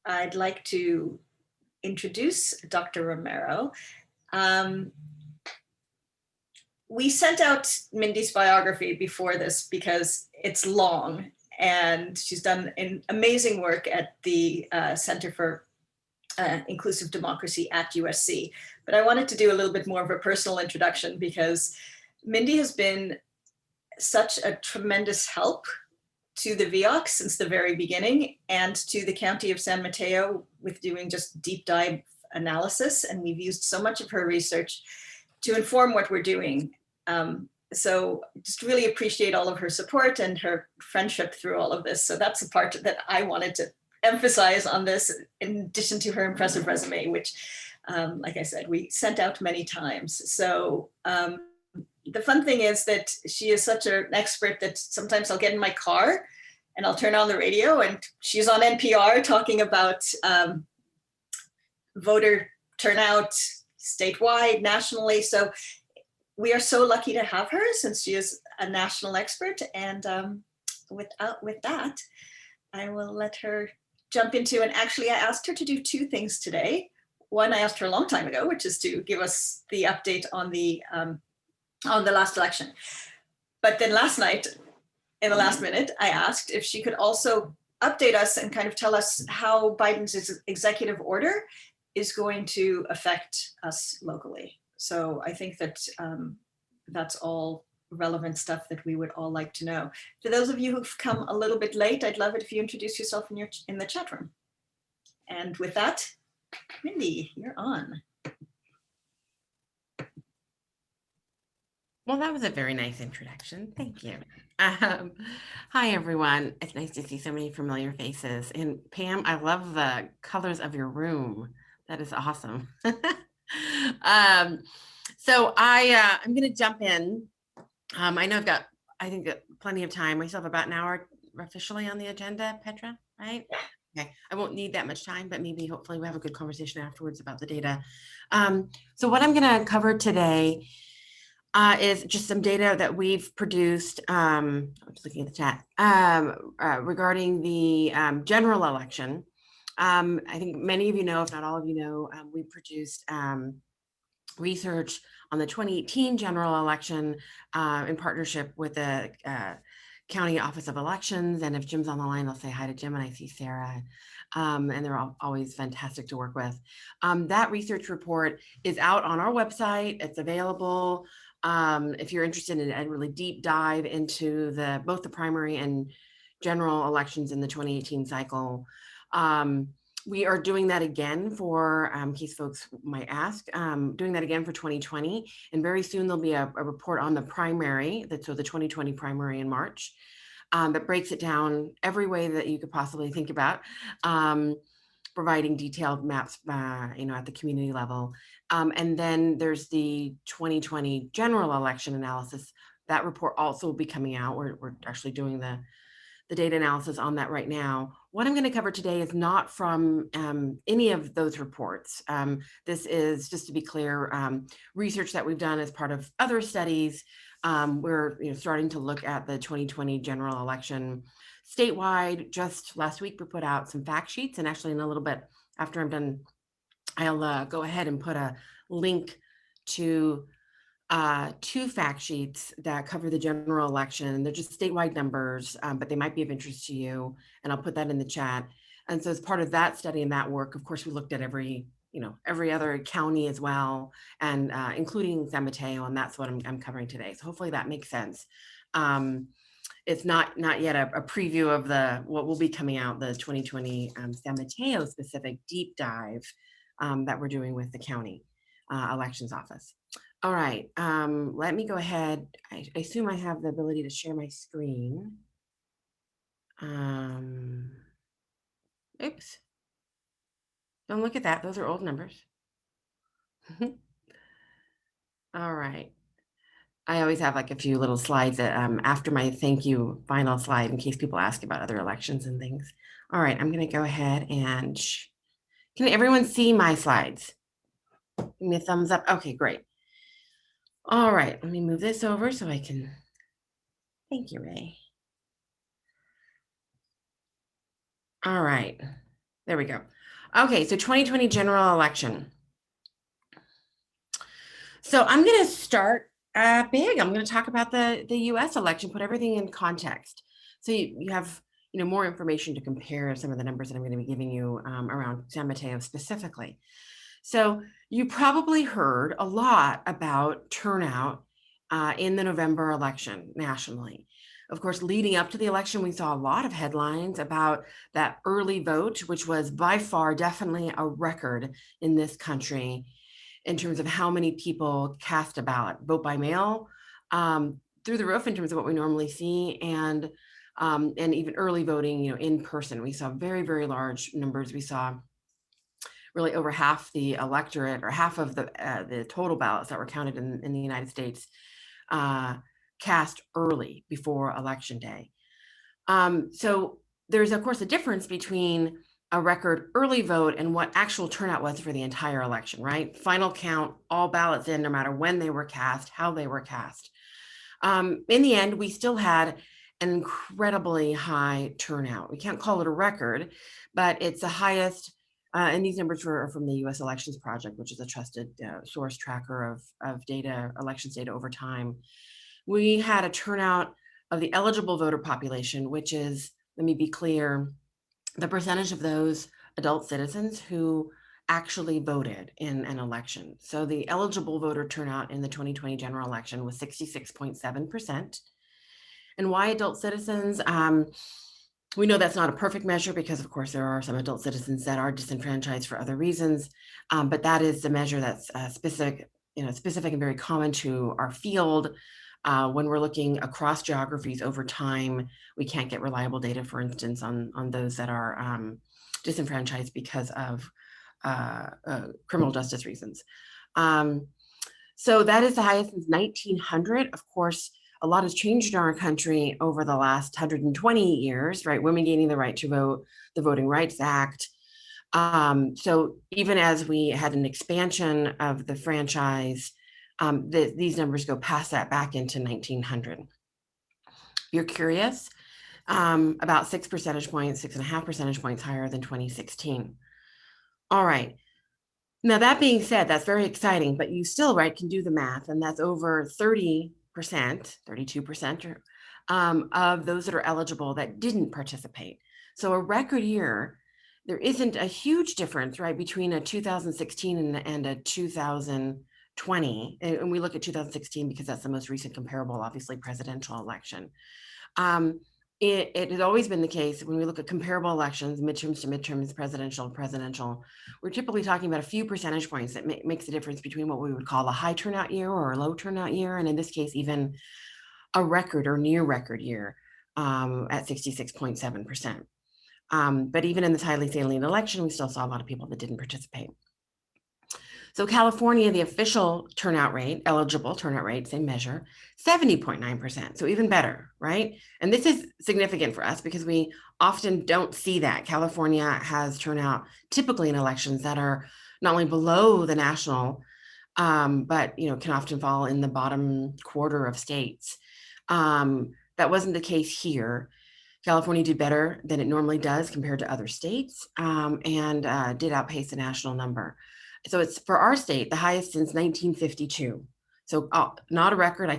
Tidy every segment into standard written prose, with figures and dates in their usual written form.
I'd like to introduce Dr. Romero. We sent out Mindy's biography before this because it's long, and she's done amazing work at the Center for Inclusive Democracy at USC. But I wanted to do a little bit more of a personal introduction because Mindy has been such a tremendous help to the VEOAC since the very beginning, and to the County of San Mateo with doing just deep dive analysis. And we've used so much of her research to inform what we're doing. So just really appreciate all of her support and her friendship through all of this. So that's the part that I wanted to emphasize on this, in addition to her impressive resume, which, like I said, we sent out many times. So the fun thing is that she is such an expert that sometimes I'll get in my car and I'll turn on the radio and she's on NPR talking about voter turnout statewide, nationally. So we are so lucky to have her since she is a national expert. And with that, I will let her jump into, and actually I asked her to do two things today. One I asked her a long time ago, which is to give us the update on the last election. But then last night, in the last minute, I asked if she could also update us and kind of tell us how Biden's executive order is going to affect us locally. So I think that that's all relevant stuff that we would all like to know. For those of you who've come a little bit late, I'd love it if you introduce yourself in the chat room. And with that, Mindy, you're on. Well, that was a very nice introduction. Thank you. Hi, everyone. It's nice to see so many familiar faces. And Pam, I love the colors of your room. That is awesome. So I'm going to jump in. I know I've got, I think, plenty of time. We still have about an hour officially on the agenda, Petra, right? Okay, I won't need that much time, but maybe hopefully we'll have a good conversation afterwards about the data. So what I'm going to cover today is just some data that we've produced. I'm just looking at the chat regarding the general election. I think many of you know, if not all of you know, we produced research on the 2018 general election in partnership with the County Office of Elections. And if Jim's on the line, I'll say hi to Jim, and I see Sarah. And they're always fantastic to work with. That research report is out on our website. It's available. If you're interested in a really deep dive into both the primary and general elections in the 2018 cycle. We are doing that again for, in case folks might ask, doing that again for 2020. And very soon there'll be a report on the primary, so the 2020 primary in March, that breaks it down every way that you could possibly think about, providing detailed maps, at the community level. And then there's the 2020 general election analysis. That report also will be coming out. We're actually doing the data analysis on that right now. What I'm going to cover today is not from any of those reports. This is, just to be clear, research that we've done as part of other studies. We're starting to look at the 2020 general election statewide. Just last week, we put out some fact sheets, and actually in a little bit after I'm done, I'll go ahead and put a link to two fact sheets that cover the general election. They're just statewide numbers, but they might be of interest to you. And I'll put that in the chat. And so as part of that study and that work, of course, we looked at every other county as well, and including San Mateo, and that's what I'm covering today. So hopefully that makes sense. It's not yet a preview of what will be coming out, the 2020 San Mateo specific deep dive that we're doing with the county elections office. All right, let me go ahead. I assume I have the ability to share my screen. Oops. Don't look at that. Those are old numbers. All right. I always have like a few little slides that after my thank you final slide in case people ask about other elections and things. All right, I'm going to go ahead and can everyone see my slides? Give me a thumbs up. Okay, great. All right, let me move this over so I can, thank you, Ray. All right, There we go. Okay, so 2020 general election. So I'm going to start big. I'm going to talk about the U.S. election, put everything in context. So you have more information to compare some of the numbers that I'm going to be giving you around San Mateo specifically. So you probably heard a lot about turnout in the November election nationally. Of course, leading up to the election, we saw a lot of headlines about that early vote, which was by far definitely a record in this country in terms of how many people cast a ballot, vote by mail, through the roof in terms of what we normally see, and even early voting, in person. We saw very, very large numbers. We saw really over half the electorate, or half of the total ballots that were counted in the United States cast early before election day. So there's of course a difference between a record early vote and what actual turnout was for the entire election, right? Final count, all ballots in, no matter when they were cast, how they were cast. In the end, we still had an incredibly high turnout. We can't call it a record, but it's the highest. And these numbers are from the U.S. Elections Project, which is a trusted source tracker of data, elections data over time. We had a turnout of the eligible voter population, which is, let me be clear, the percentage of those adult citizens who actually voted in an election. So the eligible voter turnout in the 2020 general election was 66.7%. And why adult citizens? We know that's not a perfect measure because, of course, there are some adult citizens that are disenfranchised for other reasons, but that is the measure that's specific and very common to our field. When we're looking across geographies over time, we can't get reliable data, for instance, on those that are disenfranchised because of criminal justice reasons. So that is the highest since 1900. Of course, a lot has changed in our country over the last 120 years, right? Women gaining the right to vote, the Voting Rights Act. So even as we had an expansion of the franchise, these numbers go past that back into 1900. If you're curious, about 6.5 percentage points higher than 2016. All right. Now, that being said, that's very exciting, but you still, right, can do the math, and that's over 30%, 32% of those that are eligible that didn't participate. So a record year, there isn't a huge difference, right, between a 2016 and a 2020. And we look at 2016 because that's the most recent comparable, obviously, presidential election. It has always been the case when we look at comparable elections, midterms to midterms, presidential, we're typically talking about a few percentage points that makes the difference between what we would call a high turnout year or a low turnout year. And in this case, even a record or near record year at 66.7%. But even in this highly salient election, we still saw a lot of people that didn't participate. So California, the official turnout rate, eligible turnout rate, same measure, 70.9%. So even better, right? And this is significant for us because we often don't see that. California has turnout typically in elections that are not only below the national, but can often fall in the bottom quarter of states. That wasn't the case here. California did better than it normally does compared to other states, and did outpace the national number. So it's, for our state, the highest since 1952. So not a record.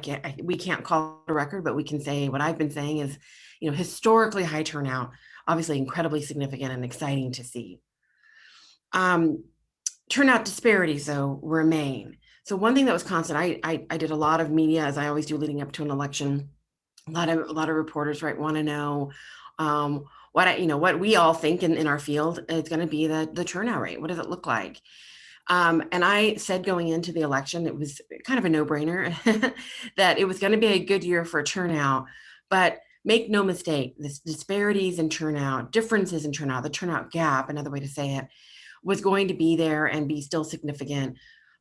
We can't call it a record, but we can say what I've been saying is, historically high turnout, obviously incredibly significant and exciting to see. Turnout disparities, though, remain. So one thing that was constant, I did a lot of media, as I always do leading up to an election. A lot of reporters, right, want to know what we all think in our field is going to be the turnout rate. What does it look like? And I said going into the election, it was kind of a no-brainer that it was going to be a good year for turnout. But make no mistake, the disparities in turnout, differences in turnout, the turnout gap, another way to say it, was going to be there and be still significant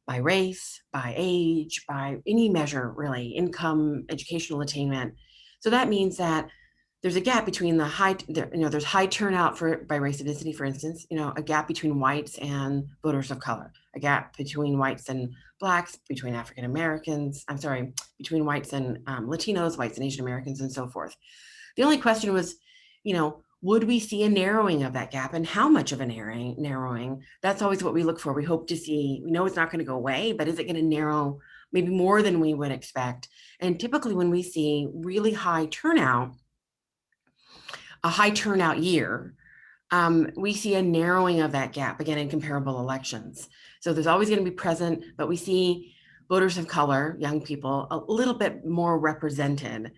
by race, by age, by any measure, really, income, educational attainment. So that means that there's a gap between there's high turnout by race ethnicity, for instance, a gap between whites and voters of color, a gap between whites and Blacks, between African Americans, between whites and Latinos, whites and Asian Americans, and so forth. The only question was, would we see a narrowing of that gap, and how much of a narrowing? That's always what we look for. We hope to see, we know it's not going to go away, but is it going to narrow maybe more than we would expect? And typically when we see really high turnout, a high turnout year, we see a narrowing of that gap again in comparable elections. So there's always going to be present, but we see voters of color, young people, a little bit more represented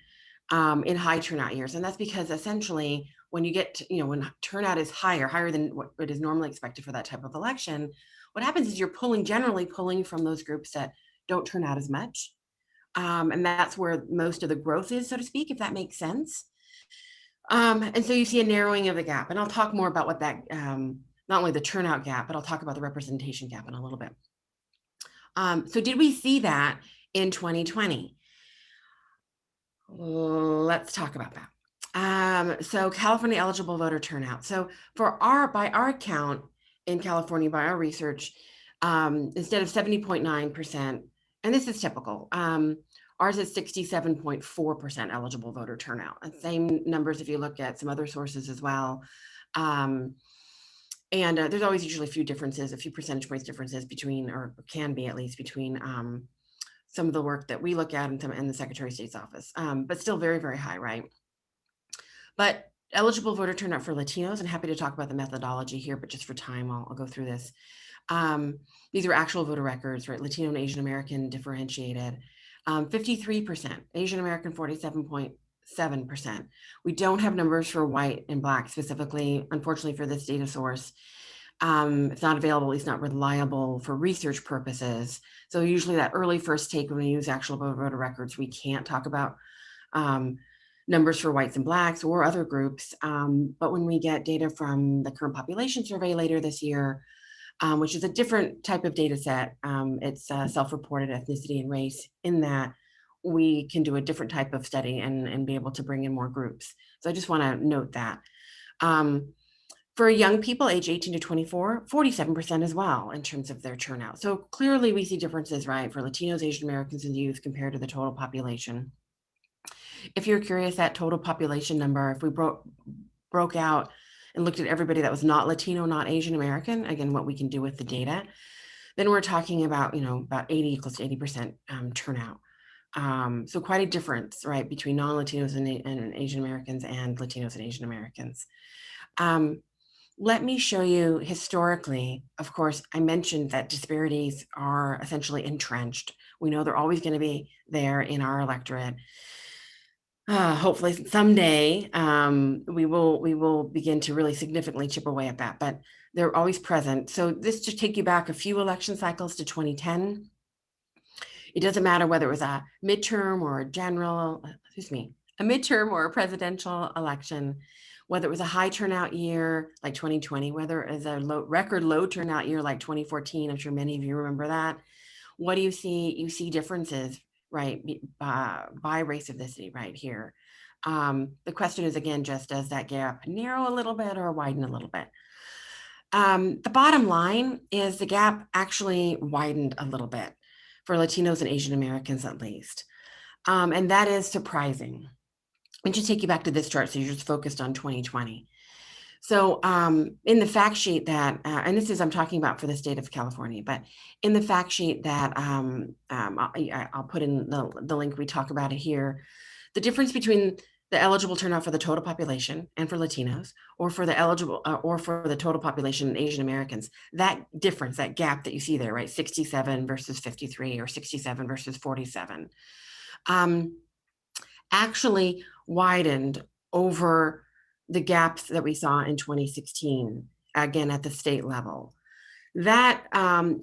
in high turnout years. And that's because essentially when you get to, when turnout is higher than what is normally expected for that type of election, what happens is you're generally pulling from those groups that don't turn out as much. And that's where most of the growth is, so to speak, if that makes sense. And so you see a narrowing of the gap, and I'll talk more about what that, not only the turnout gap, but I'll talk about the representation gap in a little bit. So did we see that in 2020? Let's talk about that. So California eligible voter turnout. So by our count in California, by our research, instead of 70.9%, and this is typical, ours is 67.4% eligible voter turnout. And same numbers if you look at some other sources as well. And there's always usually a few differences, a few percentage points differences between, or can be at least between some of the work that we look at in the Secretary of State's office, but still very, very high, right? But eligible voter turnout for Latinos, and happy to talk about the methodology here, but just for time, I'll go through this. These are actual voter records, right? Latino and Asian American differentiated. 53%, Asian American 47.7%. We don't have numbers for white and black specifically, unfortunately, for this data source. It's not available, at least not reliable for research purposes. So usually that early first take when we use actual voter records, we can't talk about numbers for whites and blacks or other groups. But when we get data from the current population survey later this year, which is a different type of data set. It's self-reported ethnicity and race, in that we can do a different type of study and be able to bring in more groups. So I just want to note that. For young people, age 18 to 24, 47% as well in terms of their turnout. So clearly we see differences, right, for Latinos, Asian Americans, and youth compared to the total population. If you're curious, that total population number, if we broke out and looked at everybody that was not Latino, not Asian American, again, what we can do with the data, then we're talking about, about 80, close to 80% turnout. So quite a difference, right, between non-Latinos and Asian Americans and Latinos and Asian Americans. Let me show you historically. Of course, I mentioned that disparities are essentially entrenched. We know they're always going to be there in our electorate. Hopefully someday we will begin to really significantly chip away at that, but they're always present. So this just take you back a few election cycles to 2010. It doesn't matter whether it was a midterm or a midterm or a presidential election, whether it was a high turnout year like 2020, whether it was a record low turnout year like 2014. I'm sure many of you remember that. What do you see? You see differences, right, by race ethnicity right here. The question is, again, just does that gap narrow a little bit or widen a little bit? The bottom line is the gap actually widened a little bit for Latinos and Asian Americans, at least. And that is surprising. And just take you back to this chart, so you're just focused on 2020. So in the fact sheet that, and this is, I'm talking about for the state of California, but in the fact sheet that I'll put in the link, we talk about it here, the difference between the eligible turnout for the total population and for Latinos, or for the or for the total population and Asian Americans, that difference, that gap that you see there, right, 67 versus 53 or 67 versus 47, actually widened over the gaps that we saw in 2016, again, at the state level. That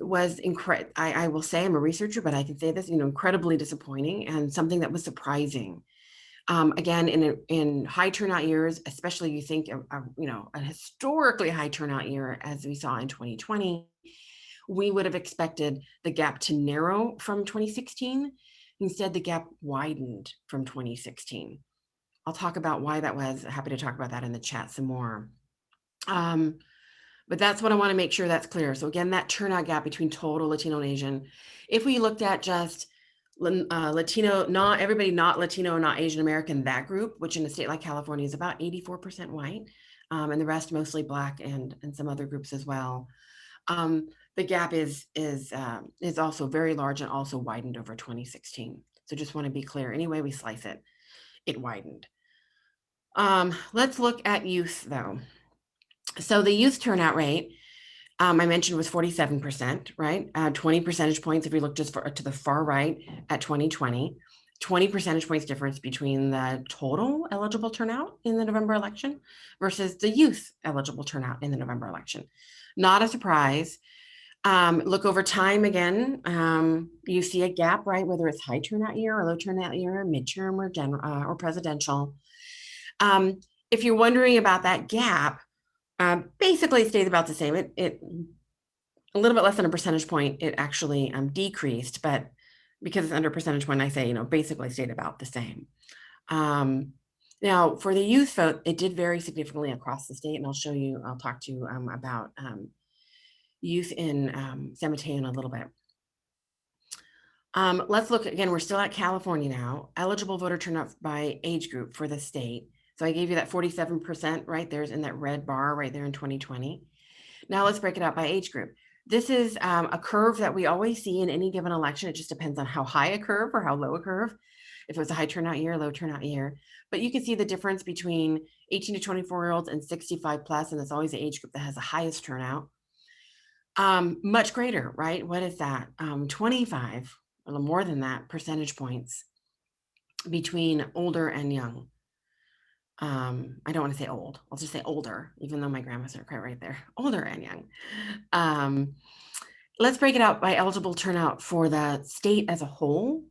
was incredible. I will say, I'm a researcher, but I can say this, incredibly disappointing and something that was surprising. Again, in high turnout years, especially you think a historically high turnout year as we saw in 2020, we would have expected the gap to narrow from 2016. Instead, the gap widened from 2016. I'll talk about why that was. Happy to talk about that in the chat some more. But that's what I want to make sure that's clear. So again, that turnout gap between total Latino and Asian, if we looked at just Latino, not everybody, not Latino, not Asian American, that group, which in a state like California is about 84% white, and the rest mostly Black and some other groups as well. The gap is also very large and also widened over 2016. So just want to be clear, any way we slice it, it widened. Let's look at youth though. So the youth turnout rate, I mentioned, was 47%, right? 20 percentage points if we look just to the far right at 2020. 20 percentage points difference between the total eligible turnout in the November election versus the youth eligible turnout in the November election. Not a surprise. Look over time again, you see a gap, right? Whether it's high turnout year or low turnout year, midterm or general or presidential. If you're wondering about that gap, basically it stays about the same. It a little bit less than a percentage point, it actually decreased, but because it's under percentage point, I say, basically stayed about the same. Now for the youth vote, it did vary significantly across the state, and I'll talk to you about youth in San Mateo in a little bit. Let's look again, we're still at California now, eligible voter turnout by age group for the state. So I gave you that 47% right there's in that red bar right there in 2020. Now let's break it out by age group. This is a curve that we always see in any given election. It just depends on how high a curve or how low a curve, if it was a high turnout year, low turnout year. But you can see the difference between 18 to 24-year-olds and 65 plus, and it's always the age group that has the highest turnout. Much greater, right? What is that? 25, or more than that, percentage points between older and young. I don't want to say old, I'll just say older, even though my grandma's not quite right there, older and young. Let's break it out by eligible turnout for the state as a whole,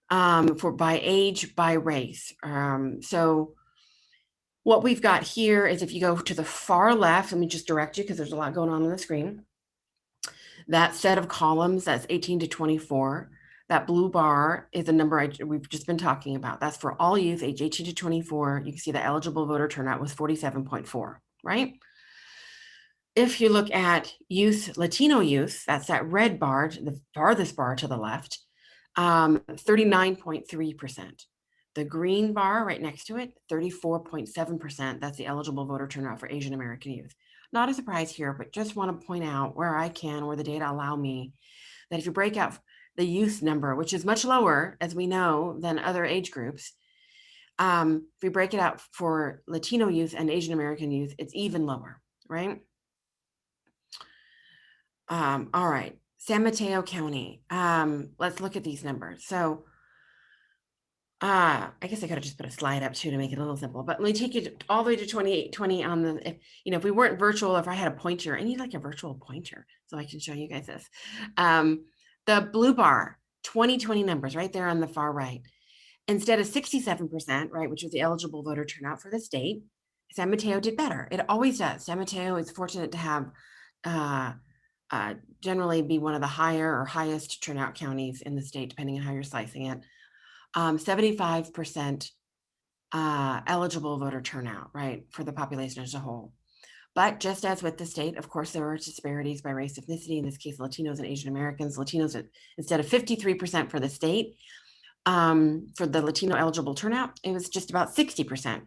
for by age, by race. So what we've got here is, if you go to the far left, let me just direct you because there's a lot going on the screen. That set of columns, that's 18 to 24. That blue bar is a number we've just been talking about. That's for all youth age 18 to 24. You can see the eligible voter turnout was 47.4, right? If you look at youth, Latino youth, that's that red bar, the farthest bar to the left, 39.3%. The green bar right next to it, 34.7%. That's the eligible voter turnout for Asian American youth. Not a surprise here, but just want to point out where I can, where the data allow me, that if you break out the youth number, which is much lower, as we know, than other age groups, if we break it out for Latino youth and Asian American youth, it's even lower, right? All right, San Mateo County. Let's look at these numbers. So I guess I could have just put a slide up too to make it a little simple, but let me take you all the way to 2820 on the, if we weren't virtual, if I had a pointer, I need like a virtual pointer so I can show you guys this. The blue bar, 2020 numbers right there on the far right. Instead of 67%, right, which was the eligible voter turnout for the state, San Mateo did better. It always does. San Mateo is fortunate to have generally be one of the higher or highest turnout counties in the state, depending on how you're slicing it. 75% eligible voter turnout, right, for the population as a whole. But just as with the state, of course, there are disparities by race, ethnicity, in this case, Latinos and Asian Americans. Latinos, instead of 53% for the state, for the Latino eligible turnout, it was just about 60%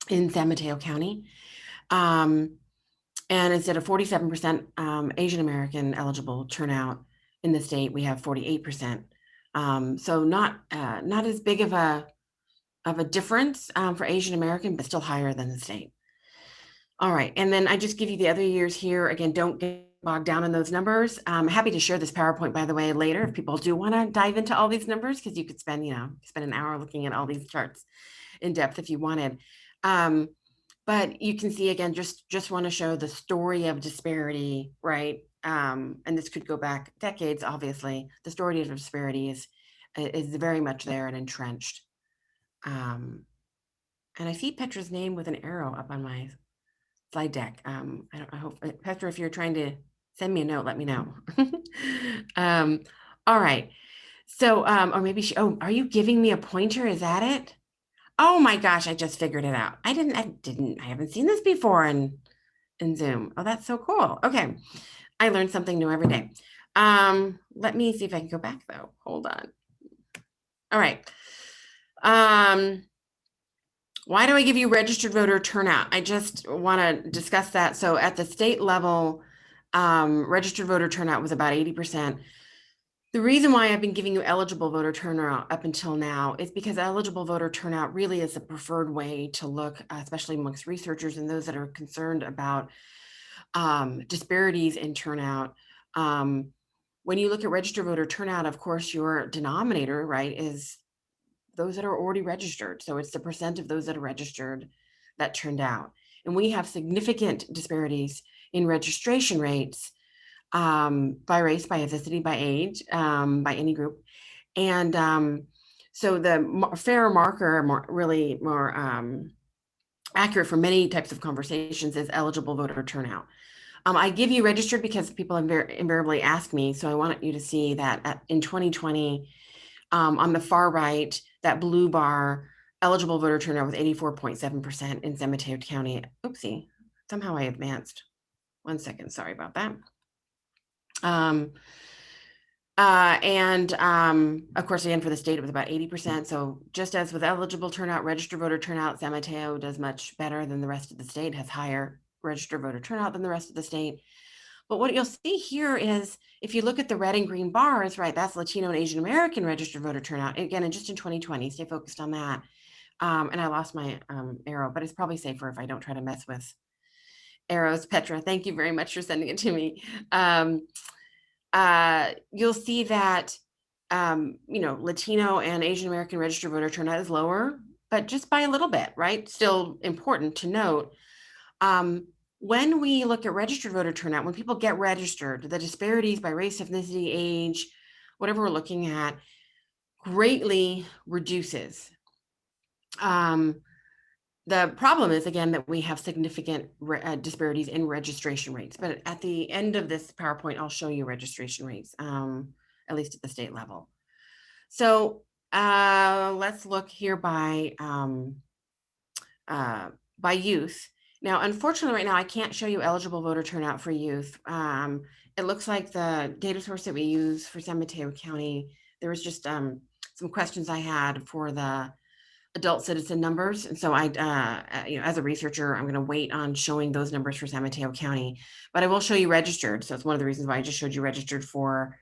in San Mateo County. And instead of 47% Asian American eligible turnout in the state, we have 48%. So not as big of a difference for Asian American, but still higher than the state. All right, and then I just give you the other years here. Again, don't get bogged down in those numbers. I'm happy to share this PowerPoint, by the way, later if people do want to dive into all these numbers, because you could spend an hour looking at all these charts in depth if you wanted. But you can see, again, just want to show the story of disparity, right? And this could go back decades, obviously. The story of disparity is very much there and entrenched. And I see Petra's name with an arrow up on my slide deck. I hope, Petra, if you're trying to send me a note, let me know. All right. So, or maybe are you giving me a pointer? Is that it? Oh my gosh, I just figured it out. I haven't seen this before in Zoom. Oh, that's so cool. Okay. I learn something new every day. Let me see if I can go back though. Hold on. All right. Why do I give you registered voter turnout? I just want to discuss that. So at the state level, registered voter turnout was about 80%. The reason why I've been giving you eligible voter turnout up until now is because eligible voter turnout really is the preferred way to look, especially amongst researchers and those that are concerned about disparities in turnout. When you look at registered voter turnout, of course, your denominator, right, is those that are already registered. So it's the percent of those that are registered that turned out. And we have significant disparities in registration rates by race, by ethnicity, by age, by any group. And so the fair marker, really more accurate for many types of conversations, is eligible voter turnout. I give you registered because people invariably ask me. So I want you to see that in 2020, on the far right, that blue bar, eligible voter turnout was 84.7% in San Mateo County. Oopsie, somehow I advanced. 1 second, sorry about that. Of course, again, for the state, it was about 80%. So just as with eligible turnout, registered voter turnout, San Mateo does much better than the rest of the state, has higher registered voter turnout than the rest of the state. But what you'll see here is, if you look at the red and green bars, right, that's Latino and Asian American registered voter turnout. Again, and just in 2020, stay focused on that. And I lost my arrow, but it's probably safer if I don't try to mess with arrows. Petra, thank you very much for sending it to me. You'll see that, Latino and Asian American registered voter turnout is lower, but just by a little bit, right? Still important to note. When we look at registered voter turnout, when people get registered, the disparities by race, ethnicity, age, whatever we're looking at, greatly reduces. The problem is, again, that we have significant disparities in registration rates. But at the end of this PowerPoint, I'll show you registration rates, at least at the state level. So let's look here by youth. Now, unfortunately, right now, I can't show you eligible voter turnout for youth. It looks like the data source that we use for San Mateo County, there was just some questions I had for the adult citizen numbers. And so I, as a researcher, I'm going to wait on showing those numbers for San Mateo County, but I will show you registered. So it's one of the reasons why I just showed you registered for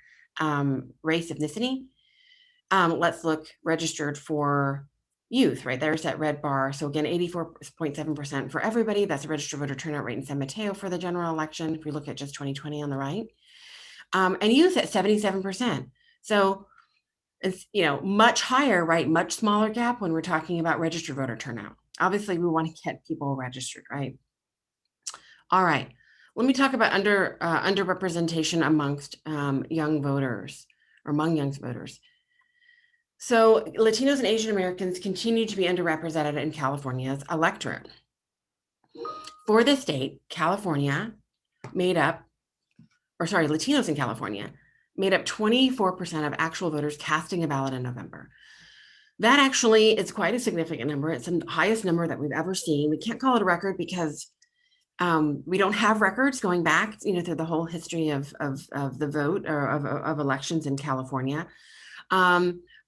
race, ethnicity. Let's look registered for youth, right? There's that red bar. So again, 84.7% for everybody. That's a registered voter turnout rate in San Mateo for the general election. If we look at just 2020 on the right, and youth at 77%. So it's, much higher, right? Much smaller gap when we're talking about registered voter turnout. Obviously, we want to get people registered, right? All right. Let me talk about underrepresentation amongst young voters, or among young voters. So Latinos and Asian Americans continue to be underrepresented in California's electorate. For the state, Latinos in California made up 24% of actual voters casting a ballot in November. That actually is quite a significant number. It's the highest number that we've ever seen. We can't call it a record because we don't have records going back, through the whole history of the vote or of elections in California.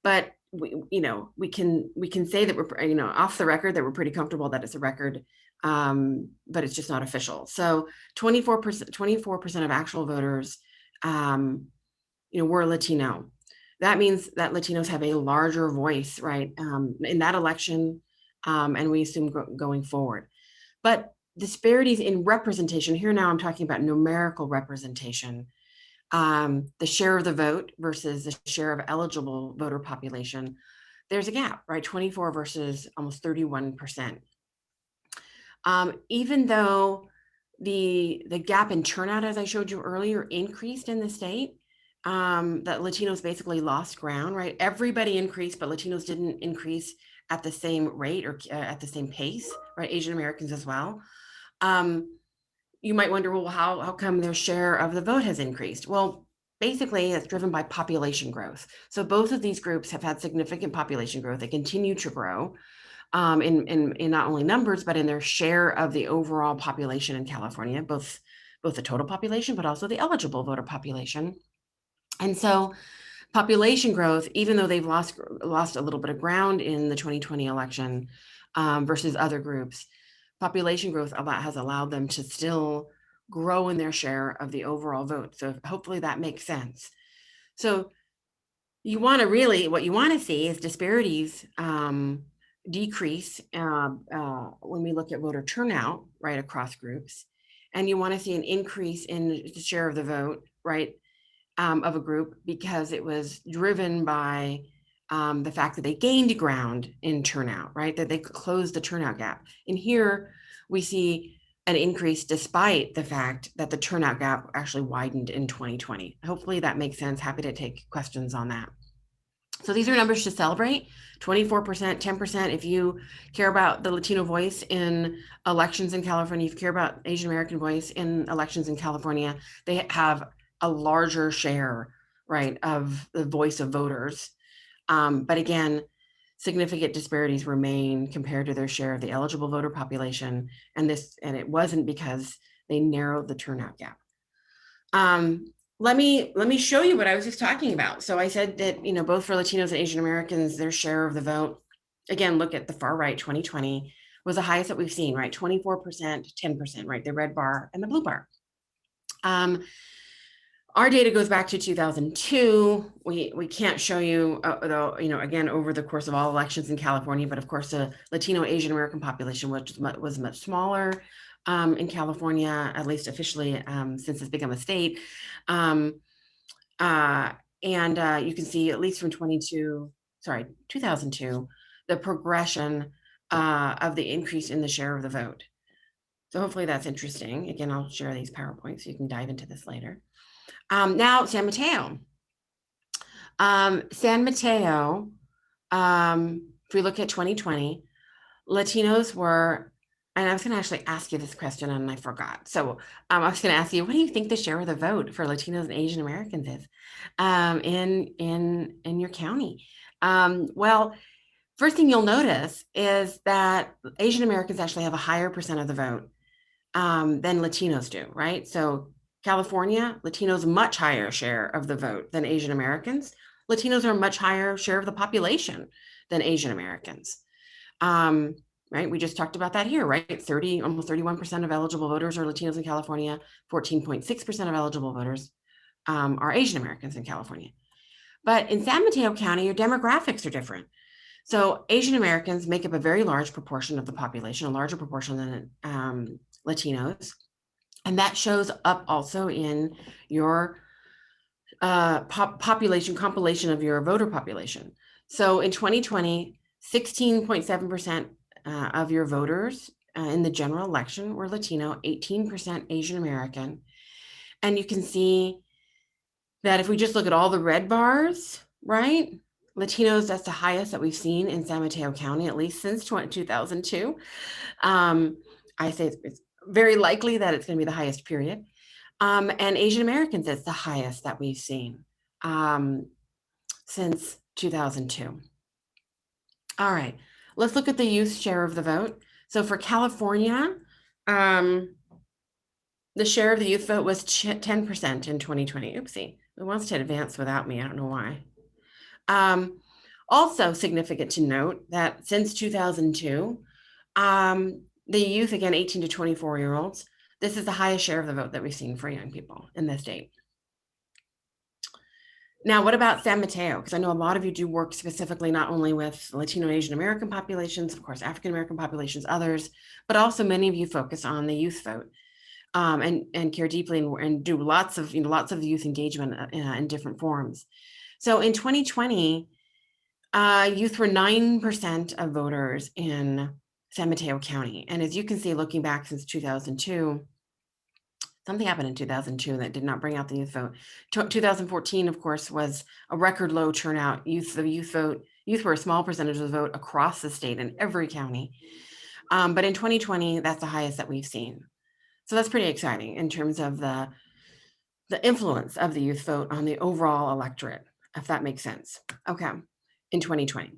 But we can say that we're, off the record, that we're pretty comfortable that it's a record, but it's just not official. So 24% of actual voters, were Latino. That means that Latinos have a larger voice, right, in that election, and we assume going forward. But disparities in representation, here now I'm talking about numerical representation, the share of the vote versus the share of eligible voter population, there's a gap, right? 24 versus almost 31%. Even though the gap in turnout, as I showed you earlier, increased in the state, that Latinos basically lost ground, right? Everybody increased, but Latinos didn't increase at the same rate or at the same pace, right? Asian Americans as well. You might wonder, well, how come their share of the vote has increased? Well, basically, it's driven by population growth. So both of these groups have had significant population growth. They continue to grow in not only numbers, but in their share of the overall population in California, both the total population, but also the eligible voter population. And so population growth, even though they've lost a little bit of ground in the 2020 election, versus other groups. Population growth has allowed them to still grow in their share of the overall vote. So hopefully that makes sense. So what you want to see is disparities decrease when we look at voter turnout, right, across groups. And you want to see an increase in the share of the vote, right, of a group, because it was driven by the fact that they gained ground in turnout, right, that they closed the turnout gap. And here we see an increase despite the fact that the turnout gap actually widened in 2020. Hopefully that makes sense. Happy to take questions on that. So these are numbers to celebrate. 24%, 10%. If you care about the Latino voice in elections in California, if you care about Asian American voice in elections in California, they have a larger share, right, of the voice of voters. But again, significant disparities remain compared to their share of the eligible voter population. And it wasn't because they narrowed the turnout gap. Let me show you what I was just talking about. So I said that, both for Latinos and Asian Americans, their share of the vote, again, look at the far right, 2020 was the highest that we've seen, right? 24%, 10%, right? The red bar and the blue bar. Our data goes back to 2002. We can't show you, though, again, over the course of all elections in California, but of course, the Latino Asian American population, which was much smaller in California, at least officially, since it's become a state. And you can see, at least from 2002, the progression of the increase in the share of the vote. So hopefully that's interesting. Again, I'll share these PowerPoints so you can dive into this later. Now, San Mateo. San Mateo, if we look at 2020, Latinos were, and I was going to actually ask you this question and I forgot. So I was going to ask you, what do you think the share of the vote for Latinos and Asian Americans is in your county? Well, first thing you'll notice is that Asian Americans actually have a higher percent of the vote than Latinos do, right? So California, Latinos much higher share of the vote than Asian Americans. Latinos are a much higher share of the population than Asian Americans. Right? We just talked about that here, right? Almost 31% of eligible voters are Latinos in California. 14.6% of eligible voters are Asian Americans in California. But in San Mateo County, your demographics are different. So Asian Americans make up a very large proportion of the population, a larger proportion than Latinos. And that shows up also in your population compilation of your voter population. So in 2020, 16.7% of your voters in the general election were Latino, 18% Asian American. And you can see that if we just look at all the red bars, right? Latinos, that's the highest that we've seen in San Mateo County, at least since 2002. I say it's very likely that it's going to be the highest period. And Asian Americans, it's the highest that we've seen since 2002. All right, let's look at the youth share of the vote. So for California, the share of the youth vote was 10% in 2020. Oopsie, it wants to advance without me. I don't know why. Also significant to note that since 2002, the youth, again, 18 to 24-year-olds, this is the highest share of the vote that we've seen for young people in this state. Now, what about San Mateo? Because I know a lot of you do work specifically not only with Latino and Asian American populations, of course, African American populations, others, but also many of you focus on the youth vote and care deeply and do lots of youth engagement in different forms. So in 2020, youth were 9% of voters in San Mateo County. And as you can see, looking back since 2002, something happened in 2002 that did not bring out the youth vote. 2014, of course, was a record low turnout. Youth were a small percentage of the vote across the state in every county. But in 2020, that's the highest that we've seen. So that's pretty exciting in terms of the influence of the youth vote on the overall electorate, if that makes sense. Okay, in 2020.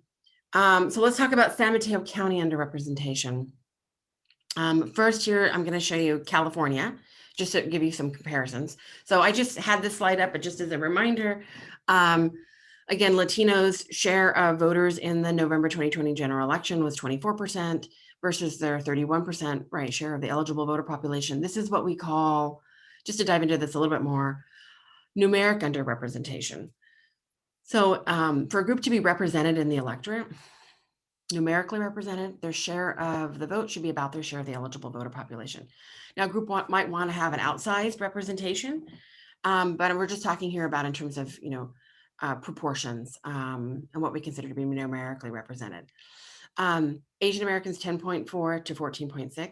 So let's talk about San Mateo County underrepresentation. First here, I'm going to show you California, just to give you some comparisons. So I just had this slide up, but just as a reminder, Again, Latinos' share of voters in the November 2020 general election was 24% versus their 31% right share of the eligible voter population. This is what we call, just to dive into this a little bit more, numeric underrepresentation. So for a group to be represented in the electorate, numerically represented, their share of the vote should be about their share of the eligible voter population. Now, a group might want to have an outsized representation, but we're just talking here about in terms of, proportions and what we consider to be numerically represented. Asian Americans 10.4 to 14.6.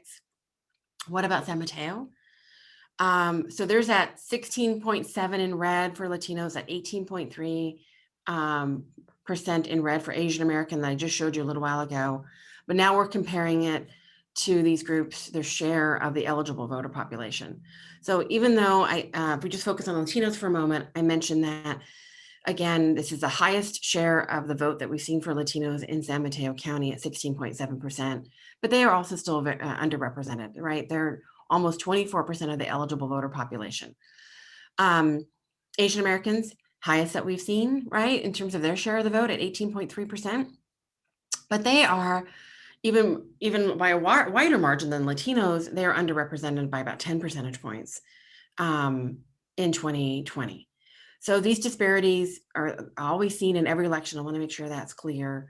What about San Mateo? So there's at 16.7 in red for Latinos, at 18.3 percent in red for Asian American that I just showed you a little while ago. But now we're comparing it to these groups, their share of the eligible voter population. So even though if we just focus on Latinos for a moment, I mentioned that, again, this is the highest share of the vote that we've seen for Latinos in San Mateo County at 16.7%, but they are also still underrepresented, right? They're almost 24% of the eligible voter population. Asian Americans, highest that we've seen, right, in terms of their share of the vote at 18.3%, but they are even by a wider margin than Latinos, they are underrepresented by about 10 percentage points in 2020. So these disparities are always seen in every election. I want to make sure that's clear.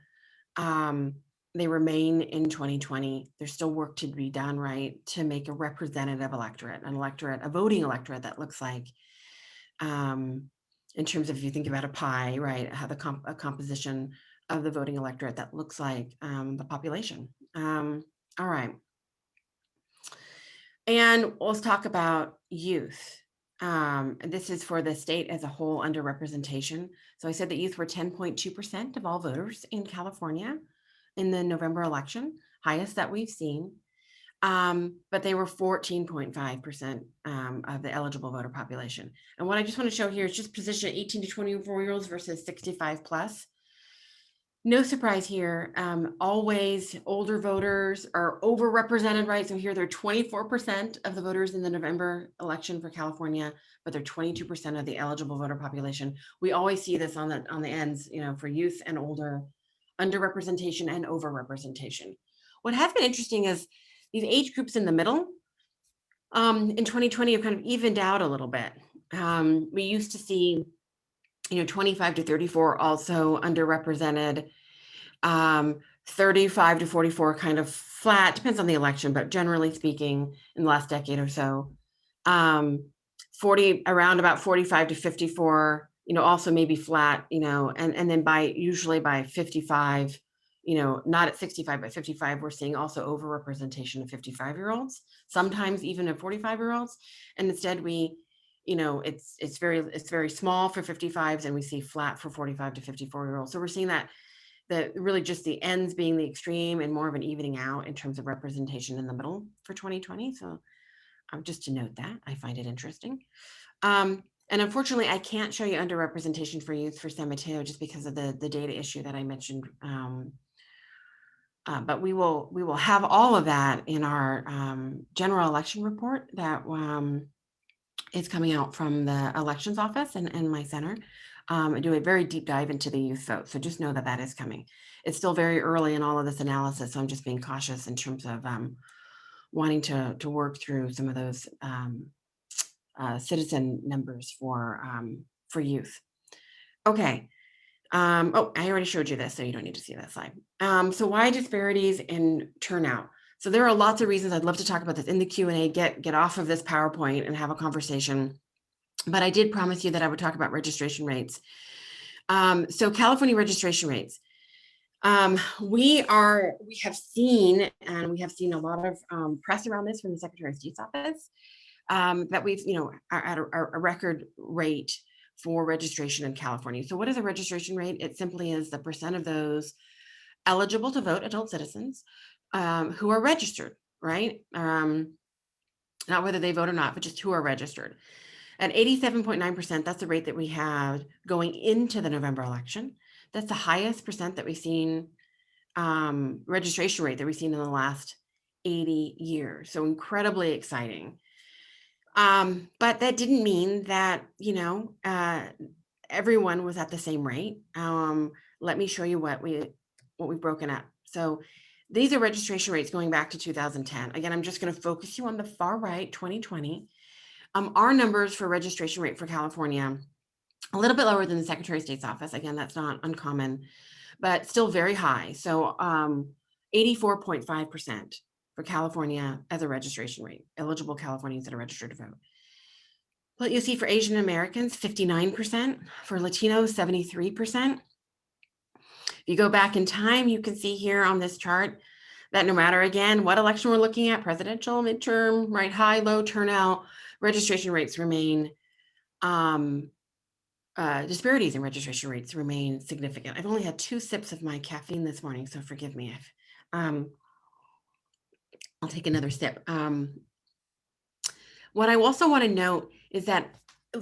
They remain in 2020. There's still work to be done, right, to make a representative electorate, a voting electorate that looks like, in terms of, if you think about a pie, right, how a composition of the voting electorate that looks like the population. All right. And let's talk about youth. This is for the state as a whole underrepresentation. So I said that youth were 10.2% of all voters in California in the November election, highest that we've seen. But they were 14.5% of the eligible voter population. And what I just want to show here is just position 18 to 24-year-olds versus 65 plus. No surprise here. Always older voters are overrepresented, right? So here they're 24% of the voters in the November election for California, but they're 22% of the eligible voter population. We always see this on the ends, for youth and older, underrepresentation and overrepresentation. What has been interesting is these age groups in the middle in 2020 have kind of evened out a little bit. We used to see 25 to 34 also underrepresented, 35 to 44 kind of flat, depends on the election, but generally speaking, in the last decade or so, around about 45 to 54, also maybe flat, and then usually by 55, not at 65, but 55, we're seeing also overrepresentation of 55-year-olds, sometimes even of 45-year-olds. And instead it's very small for 55s, and we see flat for 45 to 54-year-olds. So we're seeing that really just the ends being the extreme and more of an evening out in terms of representation in the middle for 2020. So just to note that, I find it interesting. And unfortunately, I can't show you underrepresentation for youth for San Mateo just because of the data issue that I mentioned. But we will have all of that in our general election report that is coming out from the elections office and my center. I do a very deep dive into the youth vote. So just know that that is coming. It's still very early in all of this analysis. So I'm just being cautious in terms of wanting to work through some of those citizen numbers for youth. Okay. Oh, I already showed you this, so you don't need to see that slide. So why disparities in turnout? So there are lots of reasons. I'd love to talk about this in the Q&A, get off of this PowerPoint and have a conversation. But I did promise you that I would talk about registration rates. So California registration rates. We have seen a lot of press around this from the Secretary of State's office, that we've, are at a record rate for registration in California. So what is a registration rate? It simply is the percent of those eligible to vote, adult citizens, who are registered, right? Not whether they vote or not, but just who are registered. At 87.9%, that's the rate that we had going into the November election. That's the highest percent that we've seen, registration rate that we've seen in the last 80 years. So incredibly exciting. But that didn't mean that, everyone was at the same rate. Let me show you what we've broken up. So these are registration rates going back to 2010. Again, I'm just going to focus you on the far right, 2020. Our numbers for registration rate for California, a little bit lower than the Secretary of State's office. Again, that's not uncommon, but still very high. So 84.5% for California as a registration rate, eligible Californians that are registered to vote. But you see for Asian Americans, 59%, for Latinos, 73%. If you go back in time, you can see here on this chart that no matter, again, what election we're looking at, presidential, midterm, right, high, low turnout, registration rates remain, disparities in registration rates remain significant. I've only had 2 sips of my caffeine this morning, so forgive me if I'll take another sip. What I also want to note is that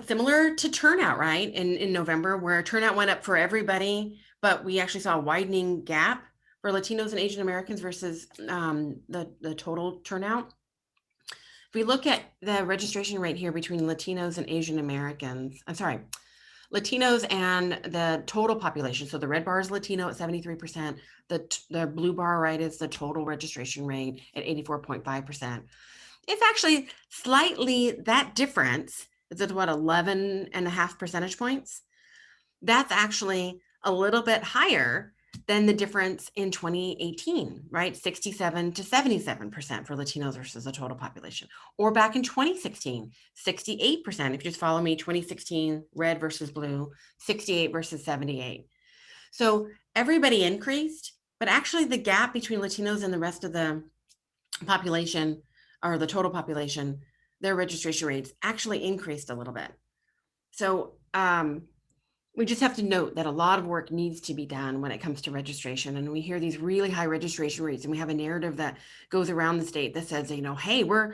similar to turnout, right, in November, where turnout went up for everybody, but we actually saw a widening gap for Latinos and Asian Americans versus the total turnout. If we look at the registration rate here between Latinos and Asian Americans, Latinos and the total population. So the red bar is Latino at 73%. The blue bar, right, is the total registration rate at 84.5%. It's actually slightly, that difference is at what, 11.5 percentage points? That's actually a little bit higher than the difference in 2018, right? 67 to 77% for Latinos versus the total population. Or back in 2016, 68%. If you just follow me, 2016, red versus blue, 68 versus 78. So everybody increased, but actually the gap between Latinos and the rest of the population, or the total population, their registration rates actually increased a little bit. So we just have to note that a lot of work needs to be done when it comes to registration. And we hear these really high registration rates, and we have a narrative that goes around the state that says, hey, we're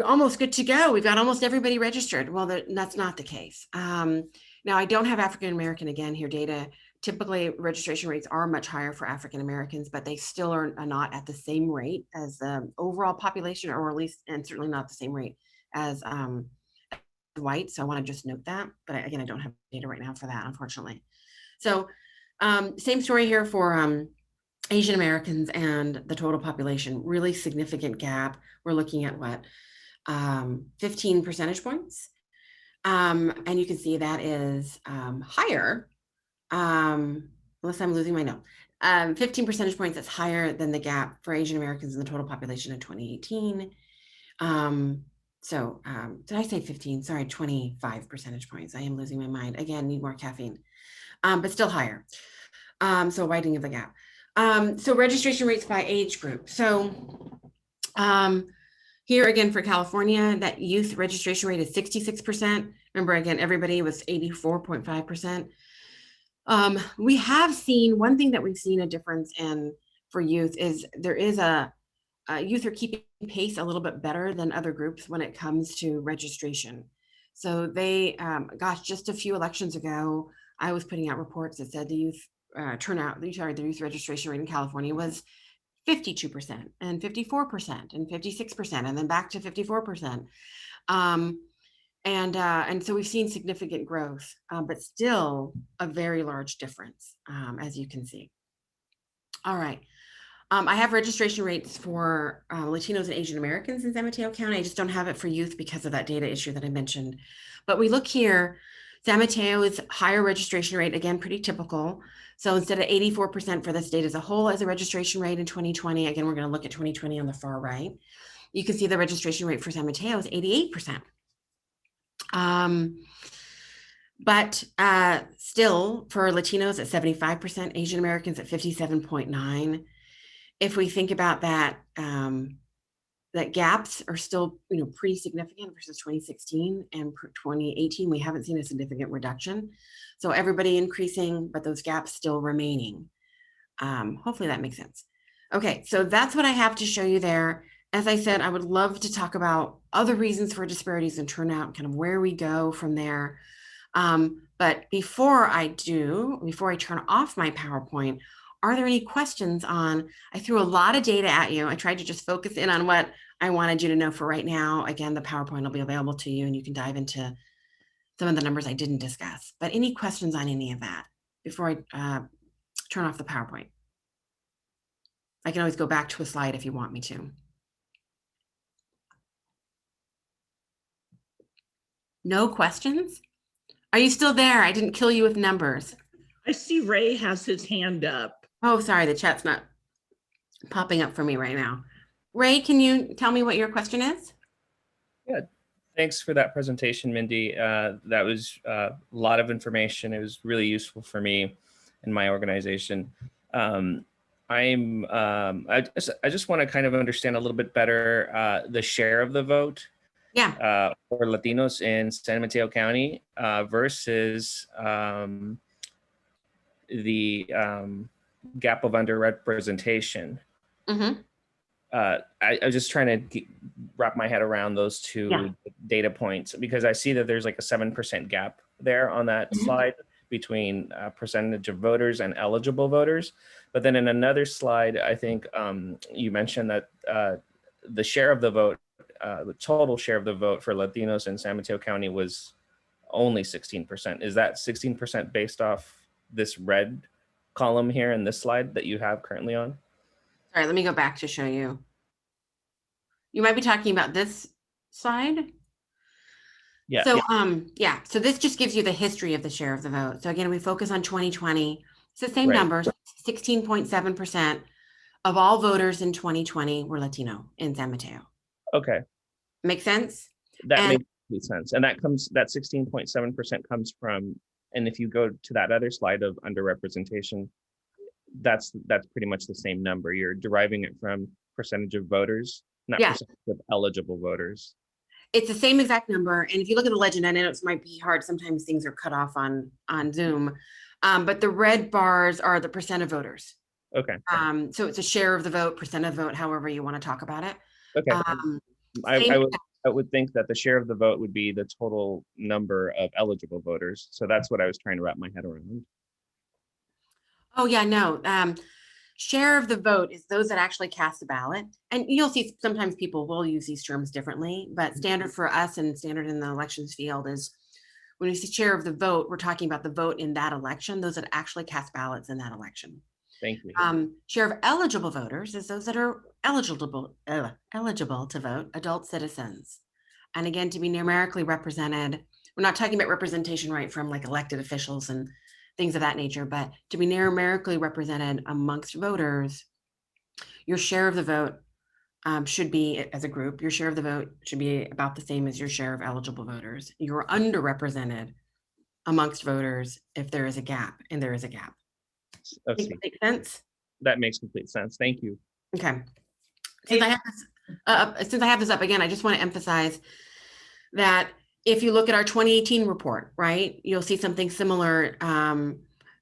almost good to go. We've got almost everybody registered. Well, that's not the case. Now, I don't have African-American, again, here data. Typically, registration rates are much higher for African-Americans, but they still are not at the same rate as the overall population, or at least, and certainly not the same rate as white. So I want to just note that, but again, I don't have data right now for that, unfortunately. So same story here for Asian Americans and the total population, really significant gap. We're looking at what, 15 percentage points. And you can see that is higher, unless I'm losing my note, 15 percentage points, that's higher than the gap for Asian Americans in the total population in 2018. Did I say 15? Sorry, 25 percentage points. I am losing my mind. Again, need more caffeine, but still higher. So widening of the gap. So registration rates by age group. So here again for California, that youth registration rate is 66%. Remember, again, everybody was 84.5%. We have seen, one thing that we've seen a difference in for youth is there is youth are keeping pace a little bit better than other groups when it comes to registration. So they, just a few elections ago, I was putting out reports that said the youth the youth registration rate in California was 52% and 54% and 56%, and then back to 54%. And so we've seen significant growth, but still a very large difference, as you can see. All right. I have registration rates for Latinos and Asian Americans in San Mateo County. I just don't have it for youth because of that data issue that I mentioned. But we look here, San Mateo is higher registration rate, again, pretty typical. So instead of 84% for the state as a whole as a registration rate in 2020, again, we're going to look at 2020 on the far right. You can see the registration rate for San Mateo is 88%. But still for Latinos at 75%, Asian Americans at 57.9%. If we think about that, that gaps are still, pretty significant versus 2016 and 2018. We haven't seen a significant reduction. So everybody increasing, but those gaps still remaining. Hopefully that makes sense. Okay, so that's what I have to show you there. As I said, I would love to talk about other reasons for disparities in turnout, kind of where we go from there. But before I turn off my PowerPoint, are there any questions on, I threw a lot of data at you. I tried to just focus in on what I wanted you to know for right now. Again, the PowerPoint will be available to you and you can dive into some of the numbers I didn't discuss. But any questions on any of that before I turn off the PowerPoint? I can always go back to a slide if you want me to. No questions? Are you still there? I didn't kill you with numbers. I see Ray has his hand up. Oh, sorry, the chat's not popping up for me right now. Ray, can you tell me what your question is? Yeah, thanks for that presentation, Mindy. That was a lot of information. It was really useful for me and my organization. I just want to kind of understand a little bit better the share of the vote for Latinos in San Mateo County versus the gap of underrepresentation. Mm-hmm. I was just trying to wrap my head around those two data points, because I see that there's like a 7% gap there on that slide between percentage of voters and eligible voters. But then in another slide, I think you mentioned that the share of the vote, the total share of the vote for Latinos in San Mateo County was only 16%. Is that 16% based off this red column here in this slide that you have currently on? All right, let me go back to show you. You might be talking about this slide. Yeah. So, so this just gives you the history of the share of the vote. So again, we focus on 2020. It's the same numbers. 16.7% of all voters in 2020 were Latino in San Mateo. Okay. Make sense? That makes complete sense. And that 16.7% comes from, and if you go to that other slide of underrepresentation, that's pretty much the same number. You're deriving it from percentage of voters, not percentage of eligible voters. It's the same exact number. And if you look at the legend, I know it might be hard. Sometimes things are cut off on Zoom, but the red bars are the percent of voters. Okay. So it's a share of the vote, percent of the vote, however you want to talk about it. Okay. I would think that the share of the vote would be the total number of eligible voters. So that's what I was trying to wrap my head around. Oh yeah, no. Share of the vote is those that actually cast a ballot. And you'll see sometimes people will use these terms differently, but standard for us and standard in the elections field is when we say share of the vote, we're talking about the vote in that election, those that actually cast ballots in that election. Thank you. Share of eligible voters is those that are eligible to vote, adult citizens. And again, to be numerically represented, we're not talking about representation right from like elected officials and things of that nature, but to be numerically represented amongst voters, your share of the vote should be, as a group, your share of the vote should be about the same as your share of eligible voters. You're underrepresented amongst voters if there is a gap, and there is a gap. Okay. Make sense? That makes complete sense. Thank you. Okay. Since I have this up again, I just want to emphasize that if you look at our 2018 report, right, you'll see something similar.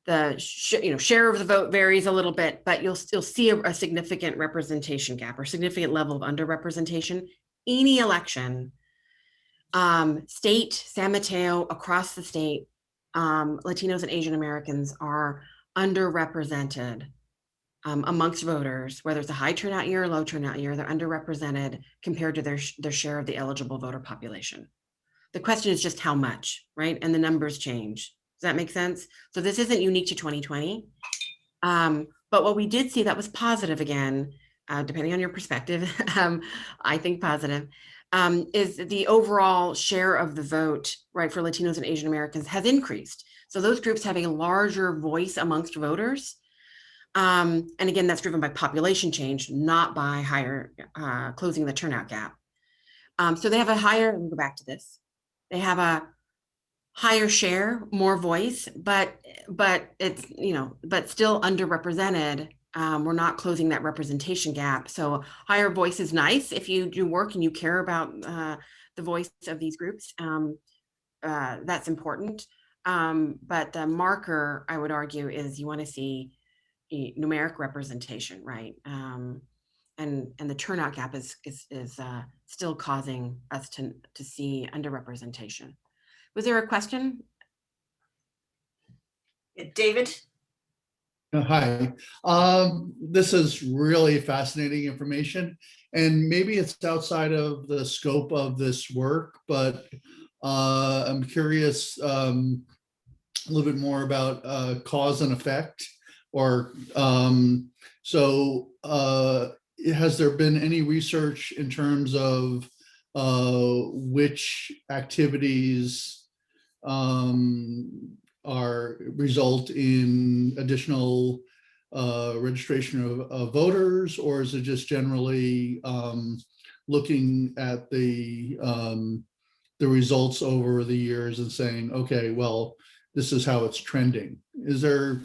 The share of the vote varies a little bit, but you'll still see a significant representation gap or significant level of underrepresentation. Any election, state, San Mateo, across the state, Latinos and Asian Americans are underrepresented amongst voters, whether it's a high turnout year or low turnout year. They're underrepresented compared to their share of the eligible voter population. The question is just how much, right? And the numbers change. Does that make sense? So this isn't unique to 2020. But what we did see that was positive again, depending on your perspective, I think positive, is the overall share of the vote, right, for Latinos and Asian Americans has increased. So those groups have a larger voice amongst voters. And again, that's driven by population change, not by higher closing the turnout gap. So they have a higher, let me go back to this. They have a higher share, more voice, but it's, but still underrepresented. We're not closing that representation gap. So higher voice is nice if you do work and you care about the voice of these groups. That's important. But the marker, I would argue, is you want to see numeric representation, right? And the turnout gap is still causing us to see underrepresentation. Was there a question? David? Hi. This is really fascinating information, and maybe it's outside of the scope of this work, but I'm curious a little bit more about cause and effect, or has there been any research in terms of which activities result in additional registration of voters, or is it just generally looking at the results over the years and saying, okay, well, this is how it's trending? Is there,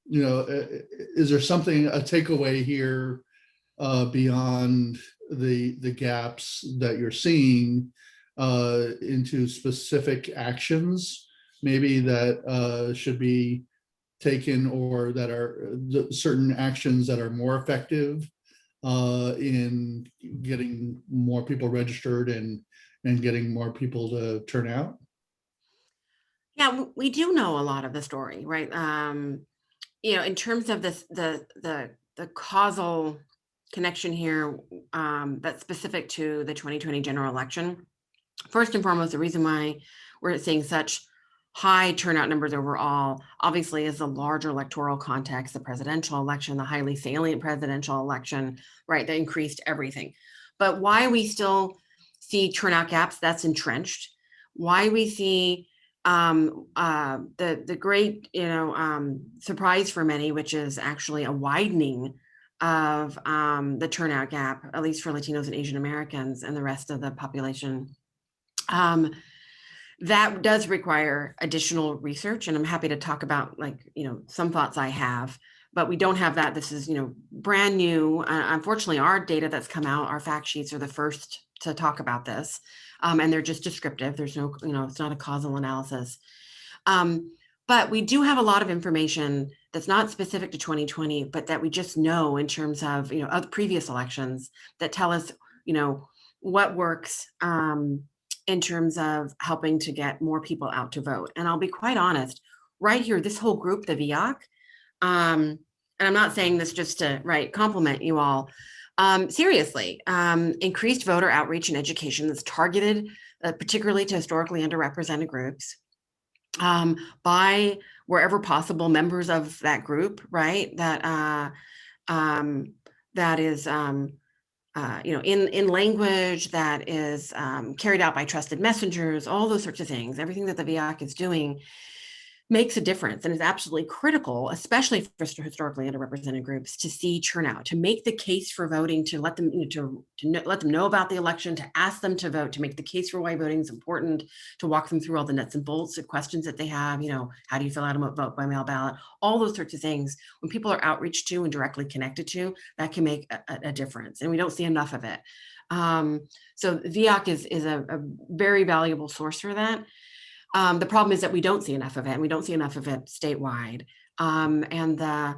is there something, a takeaway here beyond the gaps that you're seeing into specific actions maybe that should be taken, or that are certain actions that are more effective in getting more people registered and getting more people to turn out? Yeah, we do know a lot of the story, right? In terms of this, the causal connection here that's specific to the 2020 general election. First and foremost, the reason why we're seeing such high turnout numbers overall, obviously, is the larger electoral context, the presidential election, the highly salient presidential election, right? That increased everything. But why we still see turnout gaps, that's entrenched. Why we see the great, surprise for many, which is actually a widening of the turnout gap, at least for Latinos and Asian Americans and the rest of the population. That does require additional research, and I'm happy to talk about some thoughts I have, but we don't have that. This is brand new. Unfortunately, our data that's come out, our fact sheets, are the first to talk about this, and they're just descriptive. There's no, it's not a causal analysis. But we do have a lot of information that's not specific to 2020, but that we just know in terms of other previous elections that tell us what works in terms of helping to get more people out to vote. And I'll be quite honest, right here, this whole group, the VEOAC, and I'm not saying this just to compliment you all. Seriously, increased voter outreach and education that's targeted particularly to historically underrepresented groups by wherever possible members of that group, right? That is in language that is carried out by trusted messengers, all those sorts of things. Everything that the VEOAC is doing makes a difference and is absolutely critical, especially for historically underrepresented groups, to see turnout, to make the case for voting, to let them let them know about the election, to ask them to vote, to make the case for why voting is important, to walk them through all the nuts and bolts of questions that they have. How do you fill out a vote by mail ballot? All those sorts of things. When people are outreached to and directly connected to, that can make a difference, and we don't see enough of it. So VEOAC is a very valuable source for that. The problem is that we don't see enough of it, and we don't see enough of it statewide. And the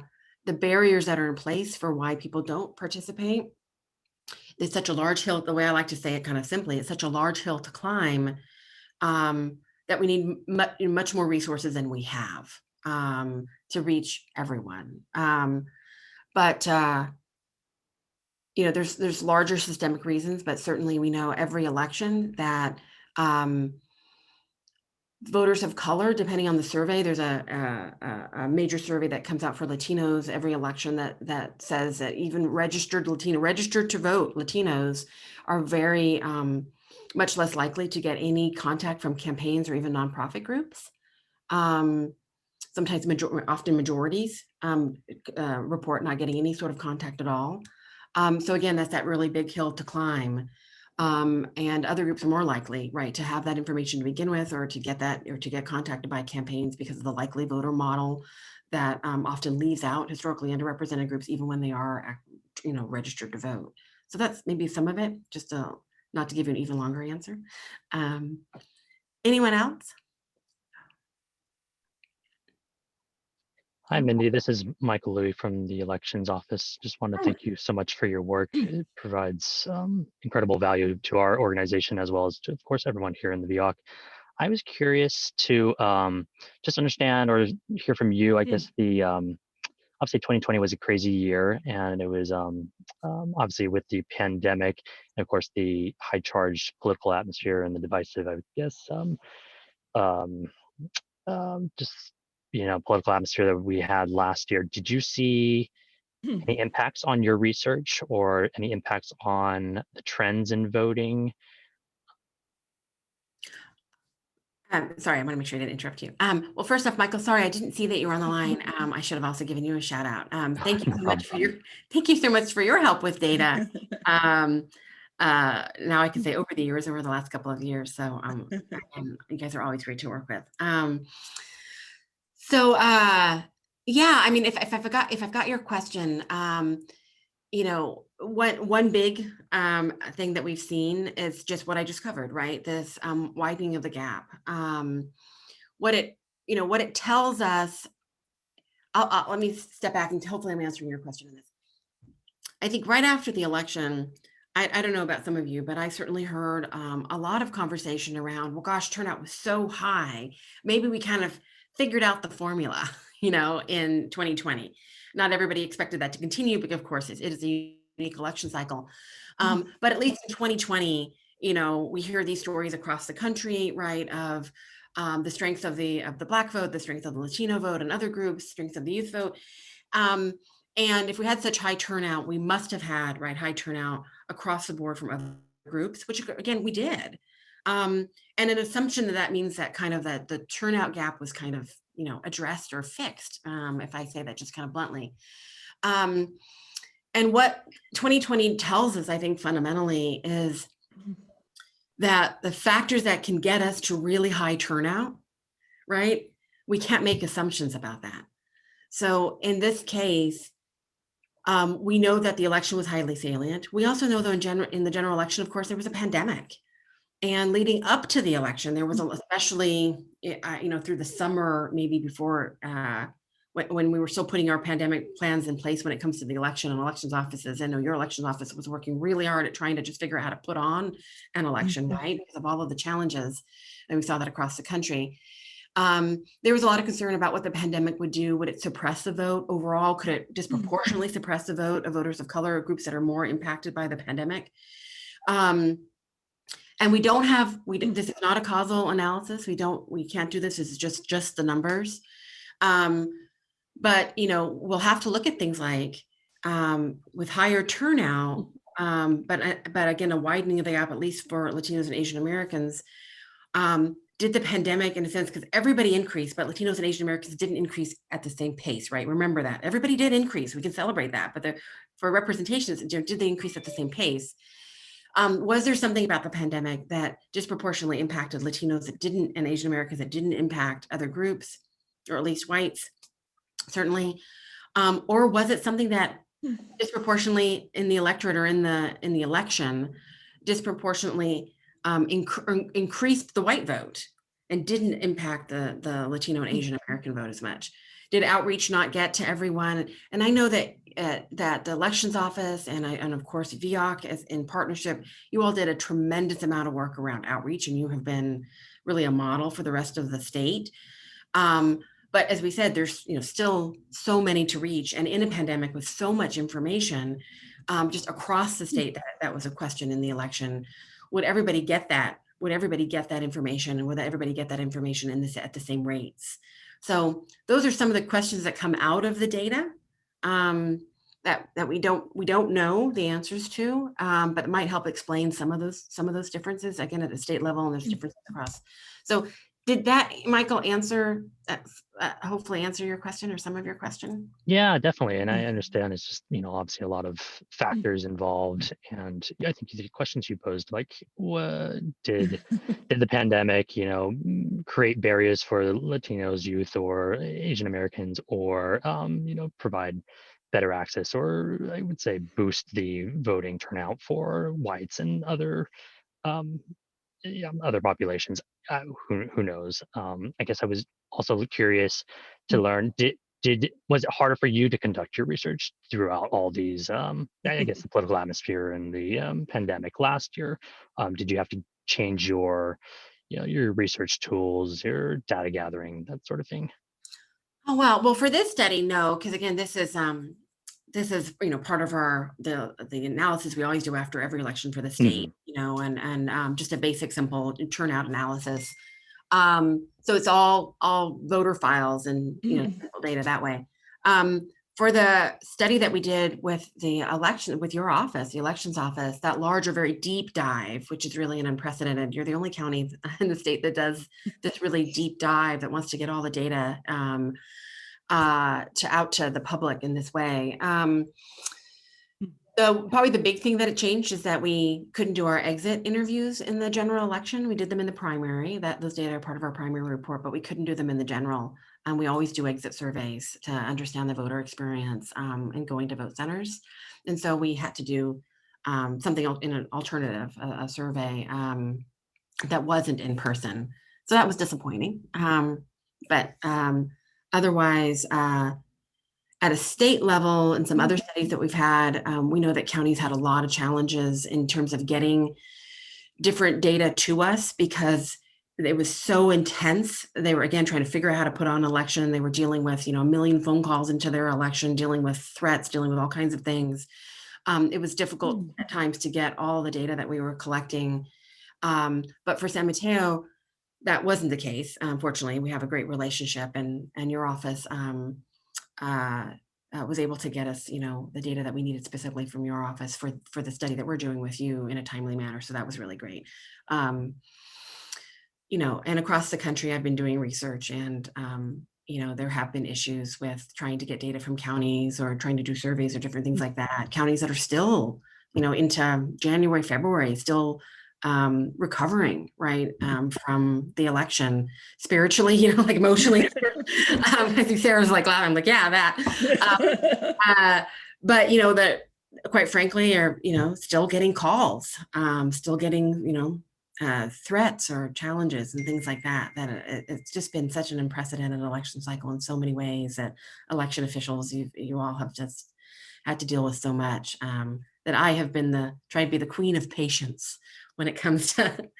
barriers that are in place for why people don't participate, it's such a large hill. The way I like to say it kind of simply, it's such a large hill to climb that we need much more resources than we have to reach everyone. But there's larger systemic reasons, but certainly we know every election that voters of color, depending on the survey, there's a major survey that comes out for Latinos every election that says that even registered to vote Latinos are very much less likely to get any contact from campaigns or even nonprofit groups. Sometimes often majorities report not getting any sort of contact at all. So again, that's that really big hill to climb. And other groups are more likely, right, to have that information to begin with, or to get contacted by campaigns because of the likely voter model that often leaves out historically underrepresented groups, even when they are, registered to vote. So that's maybe some of it, just not to give you an even longer answer. Anyone else? Hi, Mindy. This is Michael Louie from the Elections Office. Just want to thank you so much for your work. It provides incredible value to our organization, as well as to, of course, everyone here in the VEOAC. I was curious to just understand or hear from you, I guess, the obviously 2020 was a crazy year, and it was obviously with the pandemic and of course the high charged political atmosphere and the divisive, I would guess, um, just political atmosphere that we had last year. Did you see any impacts on your research or any impacts on the trends in voting? Sorry, I want to make sure I didn't interrupt you. Well, first off, Michael, sorry, I didn't see that you were on the line. I should have also given you a shout out. Thank you No so problem. much for thank you so much for your help with data. Now I can say over the last couple of years. So and you guys are always great to work with. Yeah, I mean, if I've got your question, one big thing that we've seen is just what I just covered, right? This widening of the gap. What it tells us. Let me step back and hopefully I'm answering your question on this. I think right after the election, I don't know about some of you, but I certainly heard a lot of conversation around, well, gosh, turnout was so high. Maybe we kind of figured out the formula, in 2020. Not everybody expected that to continue, because of course it is a unique election cycle. But at least in 2020, we hear these stories across the country, right, of the strength of the Black vote, the strength of the Latino vote and other groups, strength of the youth vote. And if we had such high turnout, we must have had, right, high turnout across the board from other groups, which again, we did. And an assumption that means that kind of that the turnout gap was kind of, addressed or fixed, if I say that just kind of bluntly. And what 2020 tells us, I think, fundamentally is that the factors that can get us to really high turnout, right, we can't make assumptions about that. So in this case, we know that the election was highly salient. We also know, though, in the general election, of course, there was a pandemic. And leading up to the election, there was especially, through the summer, maybe before, when we were still putting our pandemic plans in place when it comes to the election and elections offices. I know your elections office was working really hard at trying to just figure out how to put on an election, right? Because of all of the challenges. And we saw that across the country. There was a lot of concern about what the pandemic would do. Would it suppress the vote overall? Could it disproportionately suppress the vote of voters of color or groups that are more impacted by the pandemic? And this is not a causal analysis. We can't do this. It's just the numbers. But, we'll have to look at things like with higher turnout, but again, a widening of the gap, at least for Latinos and Asian Americans. Did the pandemic, in a sense, because everybody increased, but Latinos and Asian Americans didn't increase at the same pace, right? Remember that. Everybody did increase. We can celebrate that. But for representations, did they increase at the same pace? Was there something about the pandemic that disproportionately impacted Latinos and Asian Americans that didn't impact other groups, or at least whites, certainly? Or was it something that disproportionately in the electorate or in the election disproportionately increased the white vote and didn't impact the Latino and Asian American vote as much? Did outreach not get to everyone? And I know that that the elections office and of course VEOAC, as in partnership, you all did a tremendous amount of work around outreach, and you have been really a model for the rest of the state. But as we said, there's still so many to reach, and in a pandemic with so much information just across the state, that was a question in the election. Would everybody get that? Would everybody get that information, and would everybody get that information at the same rates? So those are some of the questions that come out of the data that we don't know the answers to, but it might help explain some of those differences, again, at the state level, and there's differences across. So did that, Michael, hopefully answer your question or some of your question? Yeah, definitely. And I understand it's just, obviously a lot of factors involved. And I think the questions you posed, like, what did the pandemic, create barriers for Latinos, youth, or Asian Americans, or, provide better access, or I would say boost the voting turnout for whites and other other populations? Who knows? I guess I was also curious to learn, was it harder for you to conduct your research throughout all these, I guess, the political atmosphere and the pandemic last year? Did you have to change your research tools, your data gathering, that sort of thing? Oh, well, for this study, no, because again, this is part of the analysis we always do after every election for the state, and just a basic, simple turnout analysis. So it's all voter files and simple data that way. For the study that we did with the election, with your office, the elections office, that larger, very deep dive, which is really an unprecedented, you're the only county in the state that does this really deep dive, that wants to get all the data out to the public in this way. Probably the big thing that it changed is that we couldn't do our exit interviews in the general election. We did them in the primary, those data are part of our primary report, but we couldn't do them in the general. And we always do exit surveys to understand the voter experience and going to vote centers. And so we had to do something in an alternative, a survey that wasn't in person. So that was disappointing. But otherwise, at a state level and some other studies that we've had, we know that counties had a lot of challenges in terms of getting different data to us because it was so intense. They were, again, trying to figure out how to put on an election. They were dealing with, a million phone calls into their election, dealing with threats, dealing with all kinds of things. It was difficult at times to get all the data that we were collecting. But for San Mateo, that wasn't the case. Fortunately, we have a great relationship, and your office was able to get us, the data that we needed specifically from your office for the study that we're doing with you in a timely manner. So that was really great. And across the country, I've been doing research, and there have been issues with trying to get data from counties or trying to do surveys or different things like that. Counties that are still, into January, February, still recovering, right, from the election spiritually, like emotionally. I think Sarah's like laughing. I'm like, yeah, that. But that, quite frankly, are still getting calls, still getting threats or challenges and things like that. That it's just been such an unprecedented election cycle in so many ways that election officials, you all have just had to deal with so much. That I have been tried to be the queen of patience when it comes to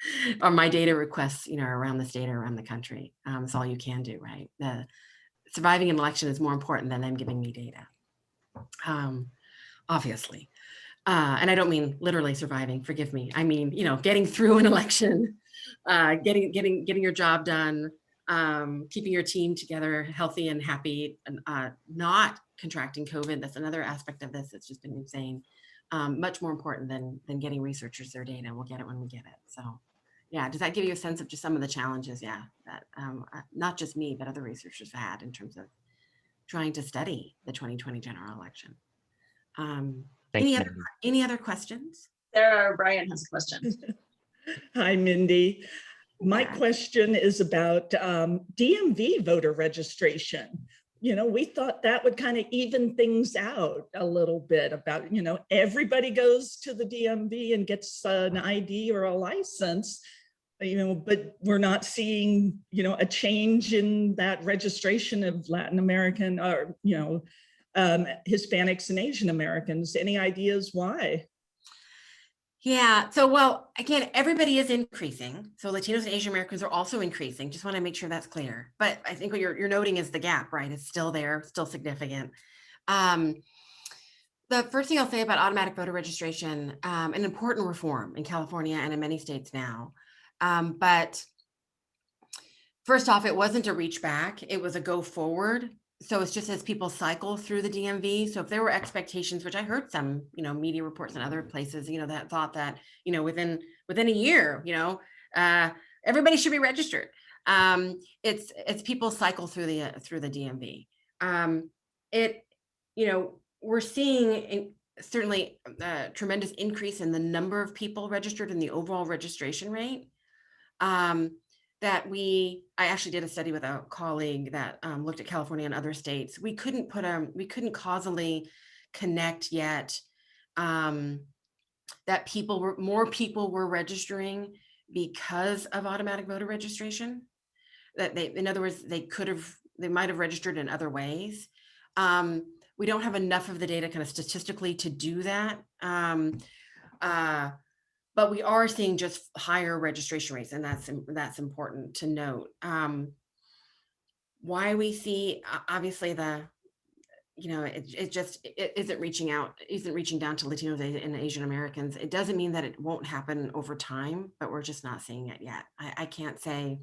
or my data requests, around the state or around the country. It's all you can do, right? Surviving an election is more important than them giving me data, obviously. And I don't mean literally surviving, forgive me. I mean, getting through an election, getting your job done, keeping your team together, healthy and happy, and not contracting COVID. That's another aspect of this. It's just been insane. Much more important than getting researchers their data. We'll get it when we get it. So yeah, does that give you a sense of just some of the challenges? Yeah, that not just me, but other researchers had in terms of trying to study the 2020 general election. Any other questions? Sarah Brian has a question. Hi, Mindy. My Yeah. question is about DMV voter registration. We thought that would kind of even things out a little bit about, everybody goes to the DMV and gets an ID or a license, but we're not seeing, a change in that registration of Latin American or, Hispanics and Asian Americans. Any ideas why? Yeah. So, well, again, everybody is increasing. So Latinos and Asian Americans are also increasing. Just want to make sure that's clear. But I think what you're noting is the gap, right? It's still there, still significant. The first thing I'll say about automatic voter registration, an important reform in California and in many states now. But first off, it wasn't a reach back. It was a go forward. So it's just as people cycle through the DMV. So if there were expectations, which I heard some, media reports and other places, that thought that, within a year, everybody should be registered. It's people cycle through the DMV. We're seeing certainly a tremendous increase in the number of people registered and the overall registration rate. I actually did a study with a colleague that looked at California and other states. We couldn't causally connect yet that more people were registering because of automatic voter registration. In other words, they might have registered in other ways. We don't have enough of the data kind of statistically to do that. But we are seeing just higher registration rates, and that's important to note. why we see obviously it isn't reaching down to Latinos and Asian Americans. It doesn't mean that it won't happen over time, but we're just not seeing it yet. I can't say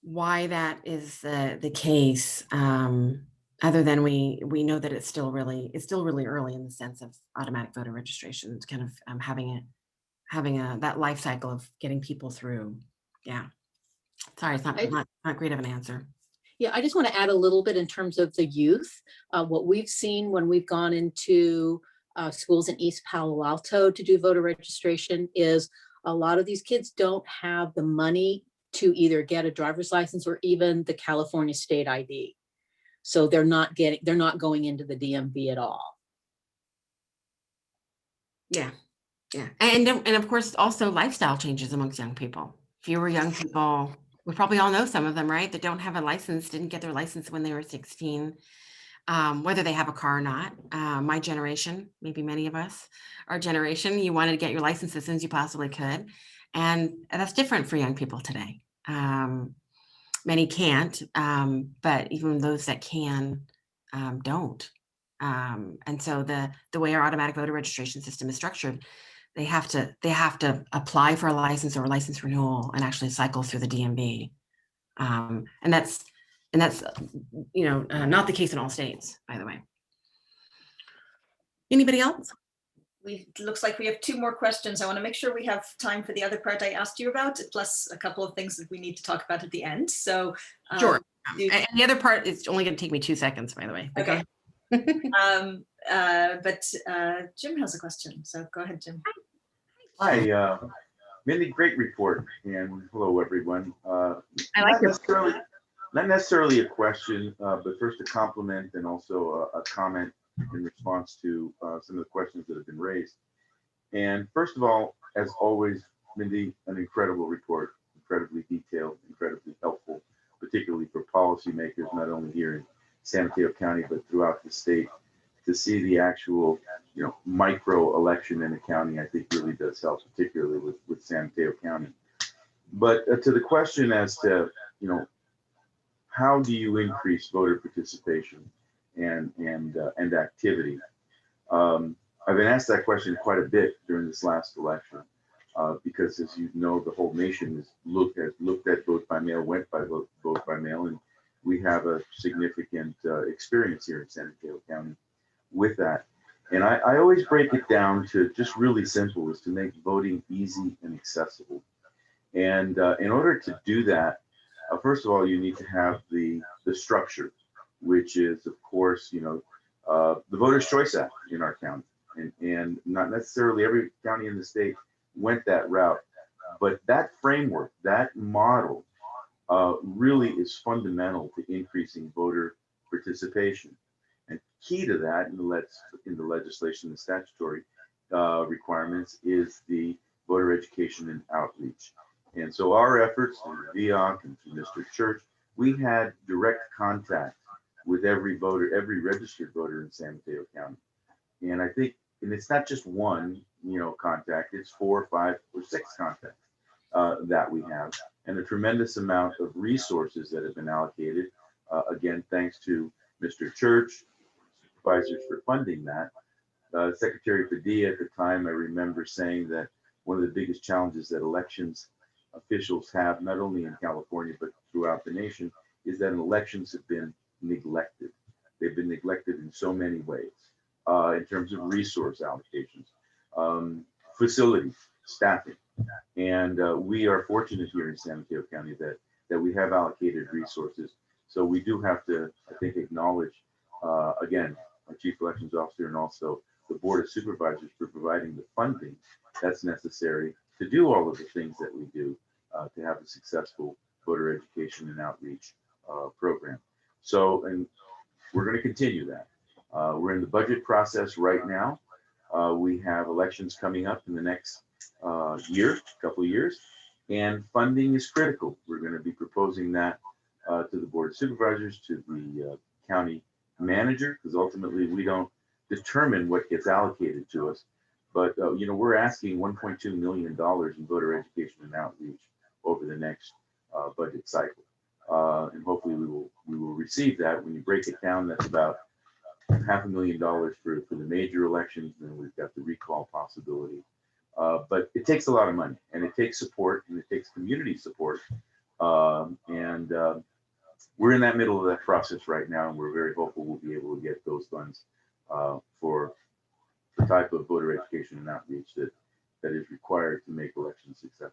why that is the case, other than we know that it's still really early in the sense of automatic voter registration. It's kind of having that life cycle of getting people through. Yeah, sorry, it's not great of an answer. Yeah, I just want to add a little bit in terms of the youth. What we've seen when we've gone into schools in East Palo Alto to do voter registration is a lot of these kids don't have the money to either get a driver's license or even the California state ID. So they're not going into the DMV at all. Yeah. And of course, also lifestyle changes amongst young people. Fewer young people, we probably all know some of them, right? That don't have a license, didn't get their license when they were 16, whether they have a car or not. My generation, maybe many of us, our generation, you wanted to get your license as soon as you possibly could. And that's different for young people today. Many can't, but even those that can don't. And so the way our automatic voter registration system is structured, they have to apply for a license or a license renewal and actually cycle through the DMV. And that's not the case in all states, by the way. Anybody else? It looks like we have 2 more questions. I want to make sure we have time for the other part I asked you about, plus a couple of things that we need to talk about at the end. So sure. And the other part is only going to take me 2 seconds, by the way. Okay. But Jim has a question, so go ahead, Jim. Hi, Mindy, great report, and hello everyone. I like not necessarily a question, but first a compliment and also a comment in response to some of the questions that have been raised. And first of all, as always, Mindy, an incredible report, incredibly detailed, incredibly helpful, particularly for policymakers, not only here in San Mateo County, but throughout the state. To see the actual, micro election in a county, I think really does help, particularly with San Mateo County. But to the question as to, how do you increase voter participation and activity? I've been asked that question quite a bit during this last election, because as you know, the whole nation has looked at vote by mail, went by vote by mail, and we have a significant experience here in San Mateo County with that. And I always break it down to just really simple, is to make voting easy and accessible. And in order to do that, first of all, you need to have the structure, which is, of course, the Voters' Choice Act in our county. And not necessarily every county in the state went that route, but that framework, that model, really is fundamental to increasing voter participation. And key to that in the legislation and statutory requirements is the voter education and outreach. And so our efforts through VEOAC and through Mr. Church, we had direct contact with every voter, every registered voter in San Mateo County. And I think, and it's not just one, contact, it's 4, 5, or 6 contacts that we have, and a tremendous amount of resources that have been allocated. Again, thanks to Mr. Church, supervisors for funding that. Secretary Padilla at the time, I remember saying that one of the biggest challenges that elections officials have, not only in California, but throughout the nation, is that elections have been neglected. They've been neglected in so many ways, in terms of resource allocations, facilities, staffing. And we are fortunate here in San Mateo County that we have allocated resources. So we do have to, I think, acknowledge, again, our Chief Elections Officer and also the Board of Supervisors for providing the funding that's necessary to do all of the things that we do to have a successful voter education and outreach program. So, and we're going to continue that. We're in the budget process right now. We have elections coming up in the next couple of years, and funding is critical. We're going to be proposing that to the Board of Supervisors, to the county manager, because ultimately we don't determine what gets allocated to us. But we're asking $1.2 million in voter education and outreach over the next budget cycle. And hopefully we will receive that. When you break it down, that's about $500,000 for the major elections, and then we've got the recall possibility. But it takes a lot of money, and it takes support, and it takes community support. We're in that middle of that process right now, and we're very hopeful we'll be able to get those funds for the type of voter education and outreach that is required to make elections successful.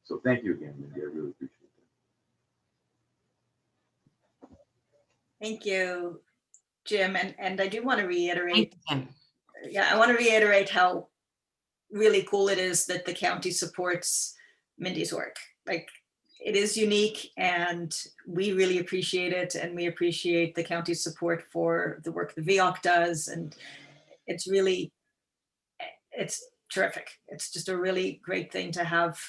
So thank you again, Mindy. I really appreciate that. Thank you, Jim. And I do want to reiterate, Thank you. I want to reiterate how really cool it is that the county supports Mindy's work. Like, it is unique, and we really appreciate it, and we appreciate the county's support for the work the VEOAC does, and it's terrific. It's just a really great thing to have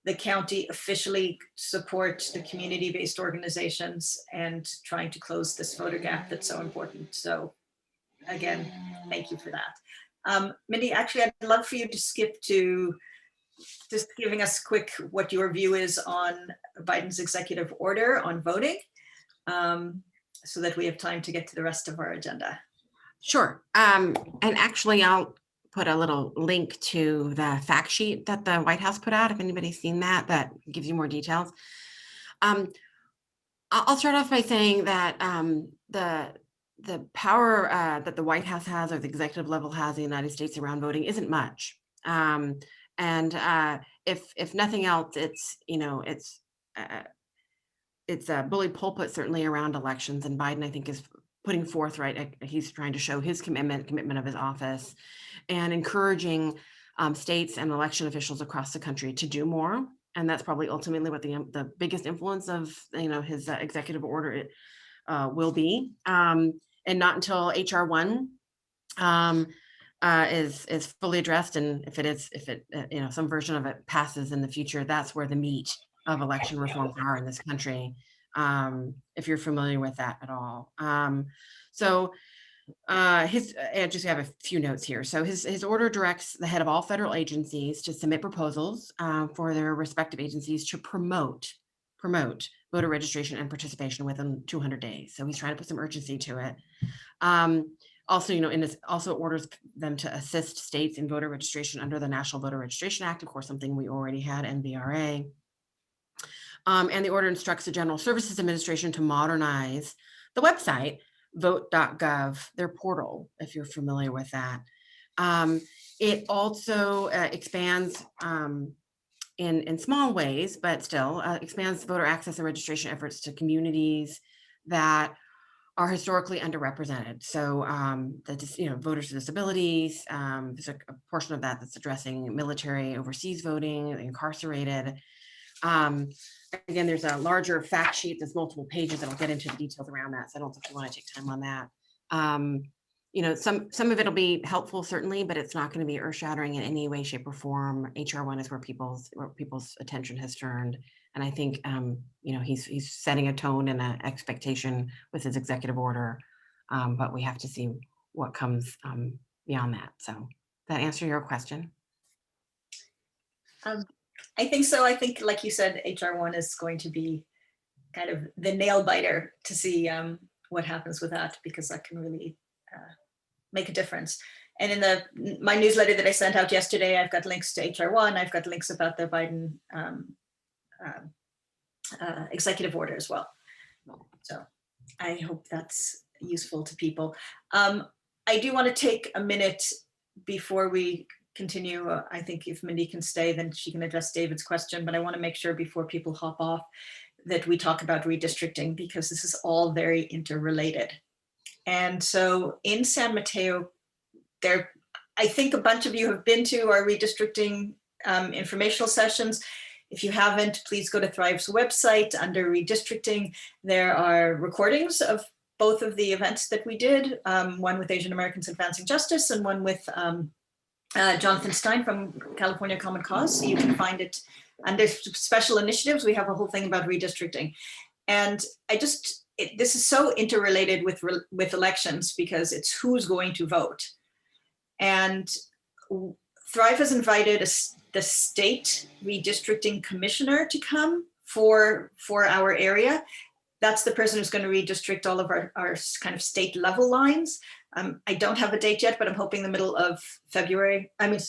the county officially support the community-based organizations and trying to close this voter gap that's so important. So again, thank you for that. Mindy, actually, I'd love for you to skip to just giving us quick what your view is on Biden's executive order on voting, so that we have time to get to the rest of our agenda. Sure. And actually, I'll put a little link to the fact sheet that the White House put out, if anybody's seen that, that gives you more details. I'll start off by saying that the power that the White House has, or the executive level has in the United States around voting, isn't much. And if nothing else, it's a bully pulpit certainly around elections, and Biden, I think, is putting forth, right, he's trying to show his commitment of his office, and encouraging states and election officials across the country to do more. And that's probably ultimately what the biggest influence of his executive order will be. And not until HR 1 is fully addressed, and if some version of it passes in the future, that's where the meat of election reforms are in this country, if you're familiar with that at all. I just have a few notes here. So his order directs the head of all federal agencies to submit proposals for their respective agencies to promote voter registration and participation within 200 days. So he's trying to put some urgency to it. Also, also orders them to assist states in voter registration under the National Voter Registration Act, of course, something we already had, NVRA. And the order instructs the General Services Administration to modernize the website, vote.gov, their portal, if you're familiar with that. It also expands in small ways, but still expands voter access and registration efforts to communities that are historically underrepresented. So voters with disabilities, there's a portion of that that's addressing military overseas voting, incarcerated. Again, there's a larger fact sheet. There's multiple pages, and I'll get into the details around that. So I don't think you want to take time on that. Some of it'll be helpful, certainly, but it's not going to be earth-shattering in any way, shape, or form. HR 1 is where people's attention has turned, and I think he's setting a tone and an expectation with his executive order, but we have to see what comes beyond that. So, that answer your question? I think so. I think, like you said, HR 1 is going to be kind of the nail biter to see what happens with that, because that can really make a difference. And in my newsletter that I sent out yesterday, I've got links to HR 1. I've got links about the Biden executive order as well. So I hope that's useful to people. I do want to take a minute before we continue. I think if Mindy can stay, then she can address David's question, but I want to make sure before people hop off that we talk about redistricting, because this is all very interrelated. And so in San Mateo, I think a bunch of you have been to our redistricting informational sessions. If you haven't, please go to Thrive's website under redistricting. There are recordings of both of the events that we did, one with Asian Americans Advancing Justice and one with Jonathan Stein from California Common Cause. So you can find it under special initiatives. We have a whole thing about redistricting. And this is so interrelated with elections, because it's who's going to vote. And Thrive has invited the state redistricting commissioner to come for our area. That's the person who's going to redistrict all of our kind of state level lines. I don't have a date yet, but I'm hoping the middle of February. I mean,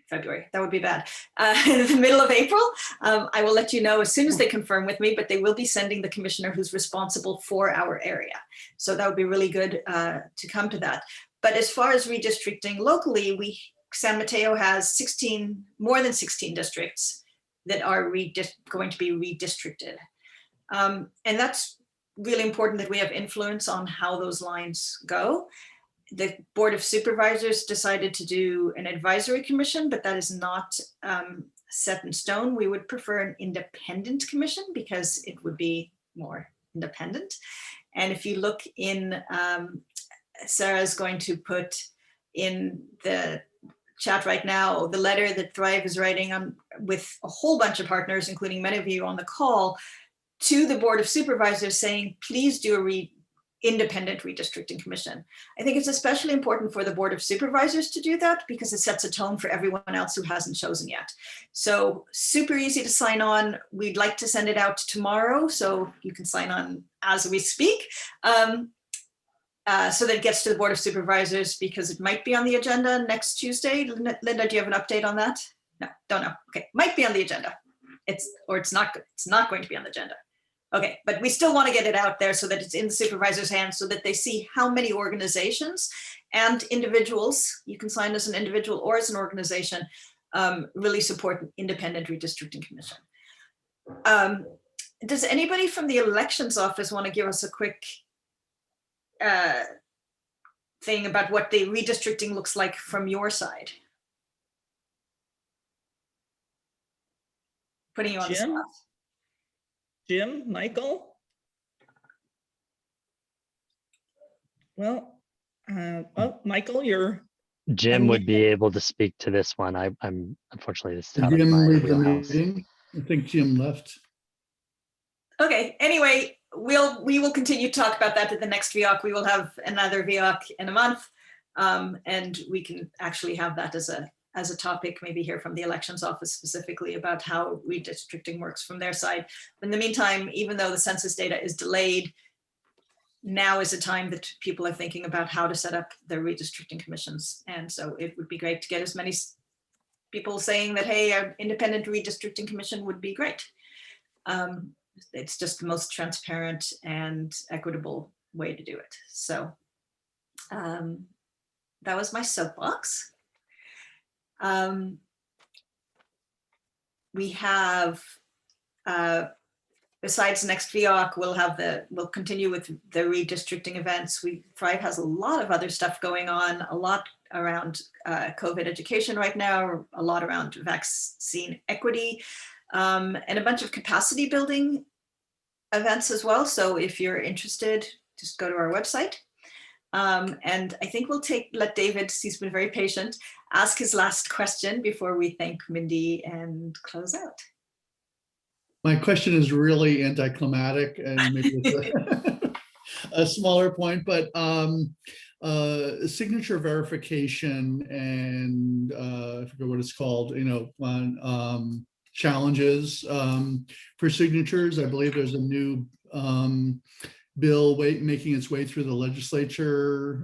February, that would be bad. The middle of April. I will let you know as soon as they confirm with me, but they will be sending the commissioner who's responsible for our area. So that would be really good to come to that. But as far as redistricting locally, San Mateo has more than 16 districts that are going to be redistricted. And that's really important that we have influence on how those lines go. The Board of Supervisors decided to do an advisory commission, but that is not set in stone. We would prefer an independent commission because it would be more independent. And if you look in, Sarah's going to put in the chat right now, the letter that Thrive is writing on with a whole bunch of partners, including many of you on the call, to the Board of Supervisors saying, please do a independent redistricting commission. I think it's especially important for the Board of Supervisors to do that because it sets a tone for everyone else who hasn't chosen yet. So super easy to sign on. We'd like to send it out tomorrow, so you can sign on as we speak. So that it gets to the Board of Supervisors because it might be on the agenda next Tuesday. Linda, do you have an update on that? No, don't know. Okay, might be on the agenda. It's not going to be on the agenda. Okay, but we still want to get it out there so that it's in the supervisor's hands so that they see how many organizations and individuals, you can sign as an individual or as an organization, really support an independent redistricting commission. Does anybody from the elections office want to give us a quick thing about what the redistricting looks like from your side? Putting you on the spot. Jim, Michael? Well, oh, Michael, you're... Jim would be able to speak to this one. I'm unfortunately this is out of Jim my leave the wheelhouse. meeting. I think Jim left. Okay, anyway, we will continue to talk about that at the next VEOAC. We will have another VEOAC in a month, and we can actually have that as a topic, maybe hear from the elections office specifically about how redistricting works from their side. In the meantime, even though the census data is delayed, now is a time that people are thinking about how to set up their redistricting commissions. And so it would be great to get as many people saying that, hey, an independent redistricting commission would be great. It's just the most transparent and equitable way to do it. So that was my soapbox. We have, besides next VEOAC, we'll continue with the redistricting events. Thrive has a lot of other stuff going on, a lot around COVID education right now, a lot around vaccine equity, and a bunch of capacity building events as well. So if you're interested, just go to our website. And I think we'll let David, he's been very patient, ask his last question before we thank Mindy and close out. My question is really anticlimactic and maybe it's a smaller point, but signature verification and I forget what it's called, on challenges for signatures. I believe there's a new bill making its way through the legislature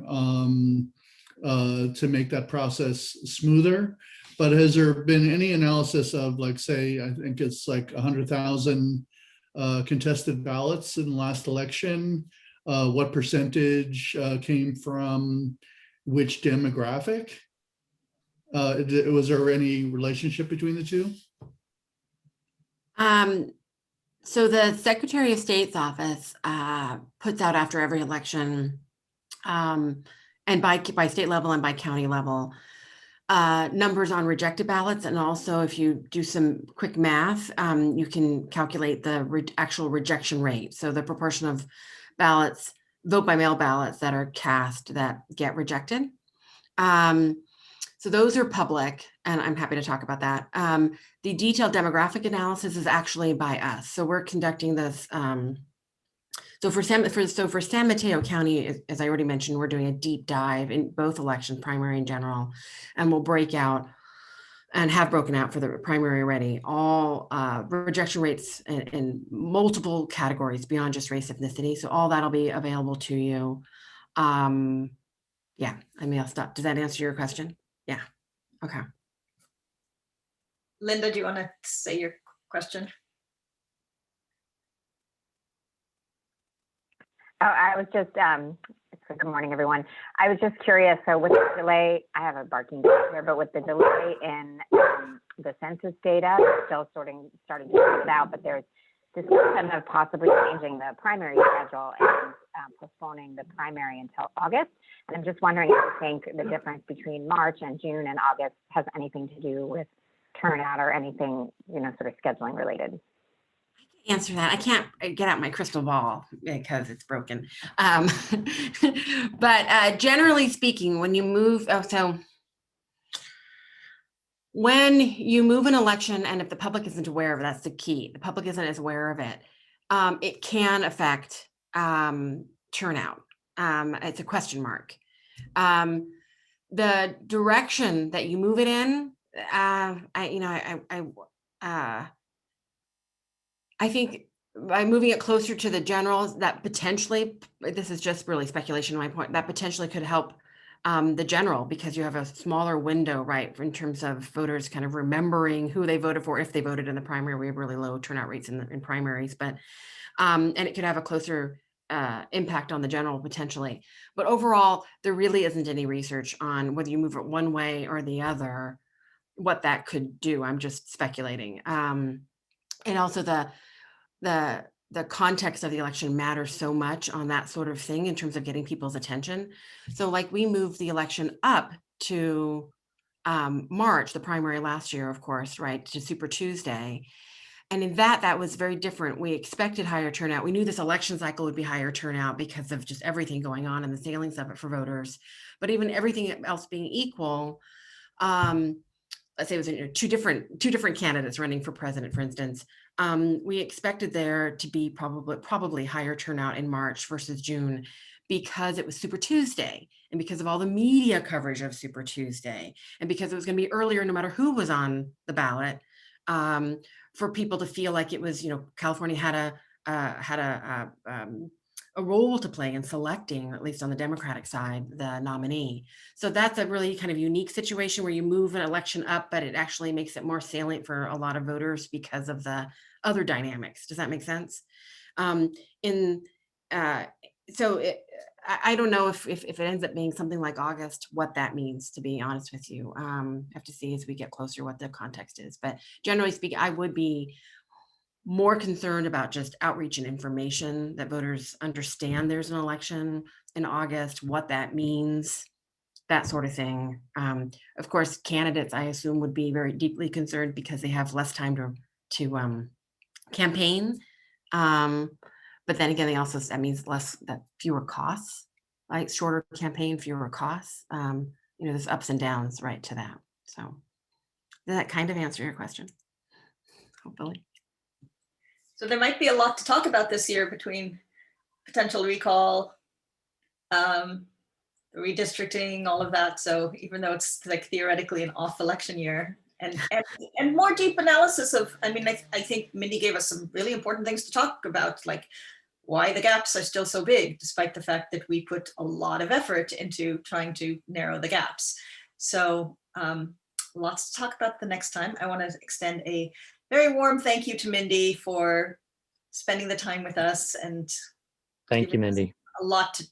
to make that process smoother. But has there been any analysis of, like, say, I think it's like 100,000 contested ballots in the last election? What percentage came from which demographic? Was there any relationship between the two? So the Secretary of State's office puts out after every election, and by state level and by county level, numbers on rejected ballots. And also, if you do some quick math, you can calculate the actual rejection rate. So the proportion of ballots, vote by mail ballots that are cast that get rejected. So those are public, and I'm happy to talk about that. The detailed demographic analysis is actually by us. So we're conducting this. So for San Mateo County, as I already mentioned, we're doing a deep dive in both elections, primary and general, and we'll break out and have broken out for the primary already, all rejection rates in multiple categories beyond just race, ethnicity. So all that'll be available to you. Yeah, I mean, I'll stop. Does that answer your question? Yeah. Okay. Linda, do you want to say your question? Oh, I was just, good morning, everyone. I was just curious, so with the delay, I have a barking dog here, but with the delay in the census data, still starting to sort it out, but there's discussion of possibly changing the primary schedule and postponing the primary until August. And I'm just wondering if you think the difference between March and June and August has anything to do with turnout or anything, sort of scheduling related. Answer that. I can't get out my crystal ball because it's broken. But generally speaking, when you move, when you move an election, and if the public isn't aware of it, that's the key. The public isn't as aware of it. It can affect turnout. It's a question mark. The direction that you move it in, I think by moving it closer to the generals, that potentially, this is just really speculation on my point, that potentially could help the general, because you have a smaller window, right, in terms of voters kind of remembering who they voted for if they voted in the primary. We have really low turnout rates in primaries, but and it could have a closer impact on the general potentially. But overall, there really isn't any research on whether you move it one way or the other, what that could do. I'm just speculating. And also the context of the election matters so much on that sort of thing in terms of getting people's attention. So like we moved the election up to March, the primary last year, of course, right, to Super Tuesday. And in that was very different. We expected higher turnout. We knew this election cycle would be higher turnout because of just everything going on and the salings of it for voters. But even everything else being equal, let's say it was two different candidates running for president, for instance. We expected there to be probably higher turnout in March versus June because it was Super Tuesday and because of all the media coverage of Super Tuesday and because it was going to be earlier no matter who was on the ballot, for people to feel like it was, California had a role to play in selecting, at least on the Democratic side, the nominee. So that's a really kind of unique situation where you move an election up, but it actually makes it more salient for a lot of voters because of the other dynamics. Does that make sense? I don't know if it ends up being something like August, what that means, to be honest with you. Have to see as we get closer what the context is. But generally speaking, I would be more concerned about just outreach and information, that voters understand there's an election in August, what that means, that sort of thing. Of course, candidates, I assume, would be very deeply concerned because they have less time to campaign. But then again, that means fewer costs, like shorter campaign, fewer costs. There's ups and downs right to that. So does that kind of answer your question? Hopefully. So there might be a lot to talk about this year between potential recall, redistricting, all of that. So even though it's like theoretically an off election year, and more deep analysis of, I think Mindy gave us some really important things to talk about, like why the gaps are still so big, despite the fact that we put a lot of effort into trying to narrow the gaps. So lots to talk about the next time. I want to extend a very warm thank you to Mindy for spending the time with us, and thank you, Mindy. A lot to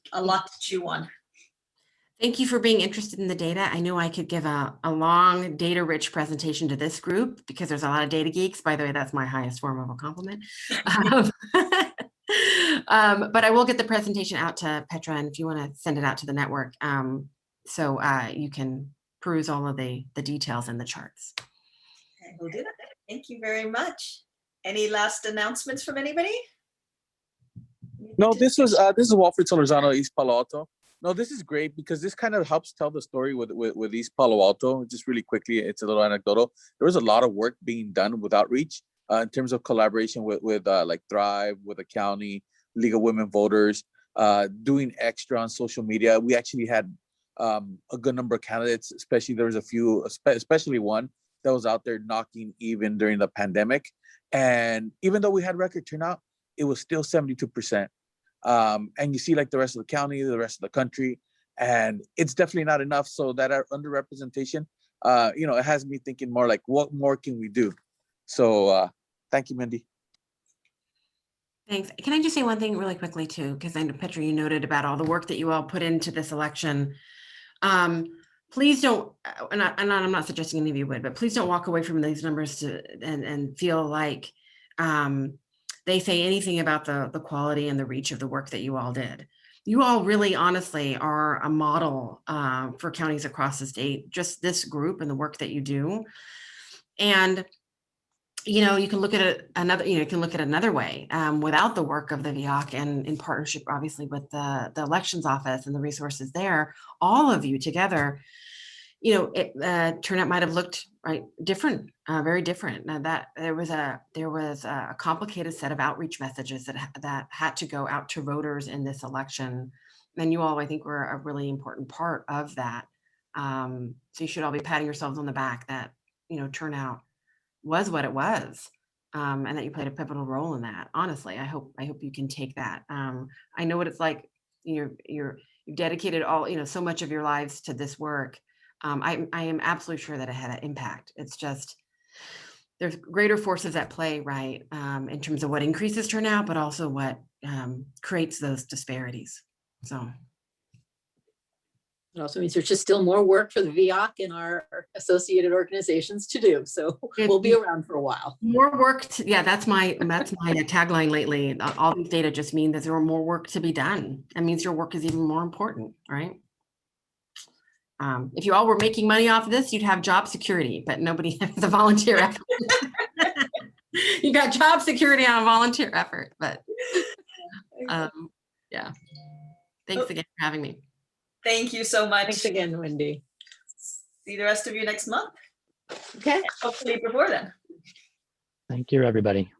chew on. Thank you for being interested in the data. I knew I could give a long data-rich presentation to this group because there's a lot of data geeks. By the way, that's my highest form of a compliment. But I will get the presentation out to Petra, and if you want to send it out to the network, so you can peruse all of the details in the charts. Okay, we'll do that. Thank you very much. Any last announcements from anybody? No, this is Walfred Solorzano, East Palo Alto. No, this is great because this kind of helps tell the story with East Palo Alto. Just really quickly, it's a little anecdotal. There was a lot of work being done with outreach in terms of collaboration with like Thrive, with the county, League of Women Voters, doing extra on social media. We actually had a good number of candidates, especially there was a few, especially one that was out there knocking even during the pandemic. And even though we had record turnout, it was still 72%. And you see like the rest of the county, the rest of the country, and it's definitely not enough. So that our underrepresentation, it has me thinking more like, what more can we do? So thank you, Mindy. Thanks. Can I just say one thing really quickly too? Because I know, Petra, you noted about all the work that you all put into this election. Please don't, and I'm not suggesting any of you would, but please don't walk away from these numbers and feel like they say anything about the quality and the reach of the work that you all did. You all really honestly are a model for counties across the state, just this group and the work that you do. And you can look at it another way. Without the work of the VEOAC and in partnership, obviously, with the elections office and the resources there, all of you together, turnout might have looked different, very different. Now that there was a complicated set of outreach messages that had to go out to voters in this election, and you all, I think, were a really important part of that. So you should all be patting yourselves on the back that turnout was what it was, and that you played a pivotal role in that. Honestly, I hope you can take that. I know what it's like. You've dedicated all so much of your lives to this work. I am absolutely sure that it had an impact. It's just there's greater forces at play, right, in terms of what increases turnout, but also what creates those disparities. So. It also means there's just still more work for the VEOAC and our associated organizations to do. So we'll be around for a while. More work. That's my tagline lately. All these data just mean that there are more work to be done. That means your work is even more important, right? If you all were making money off of this, you'd have job security, but nobody has the volunteer effort. You got job security on a volunteer effort, but yeah. Thanks again for having me. Thank you so much. Thanks again, Wendy. See the rest of you next month. Okay. Hopefully before then. Thank you, everybody.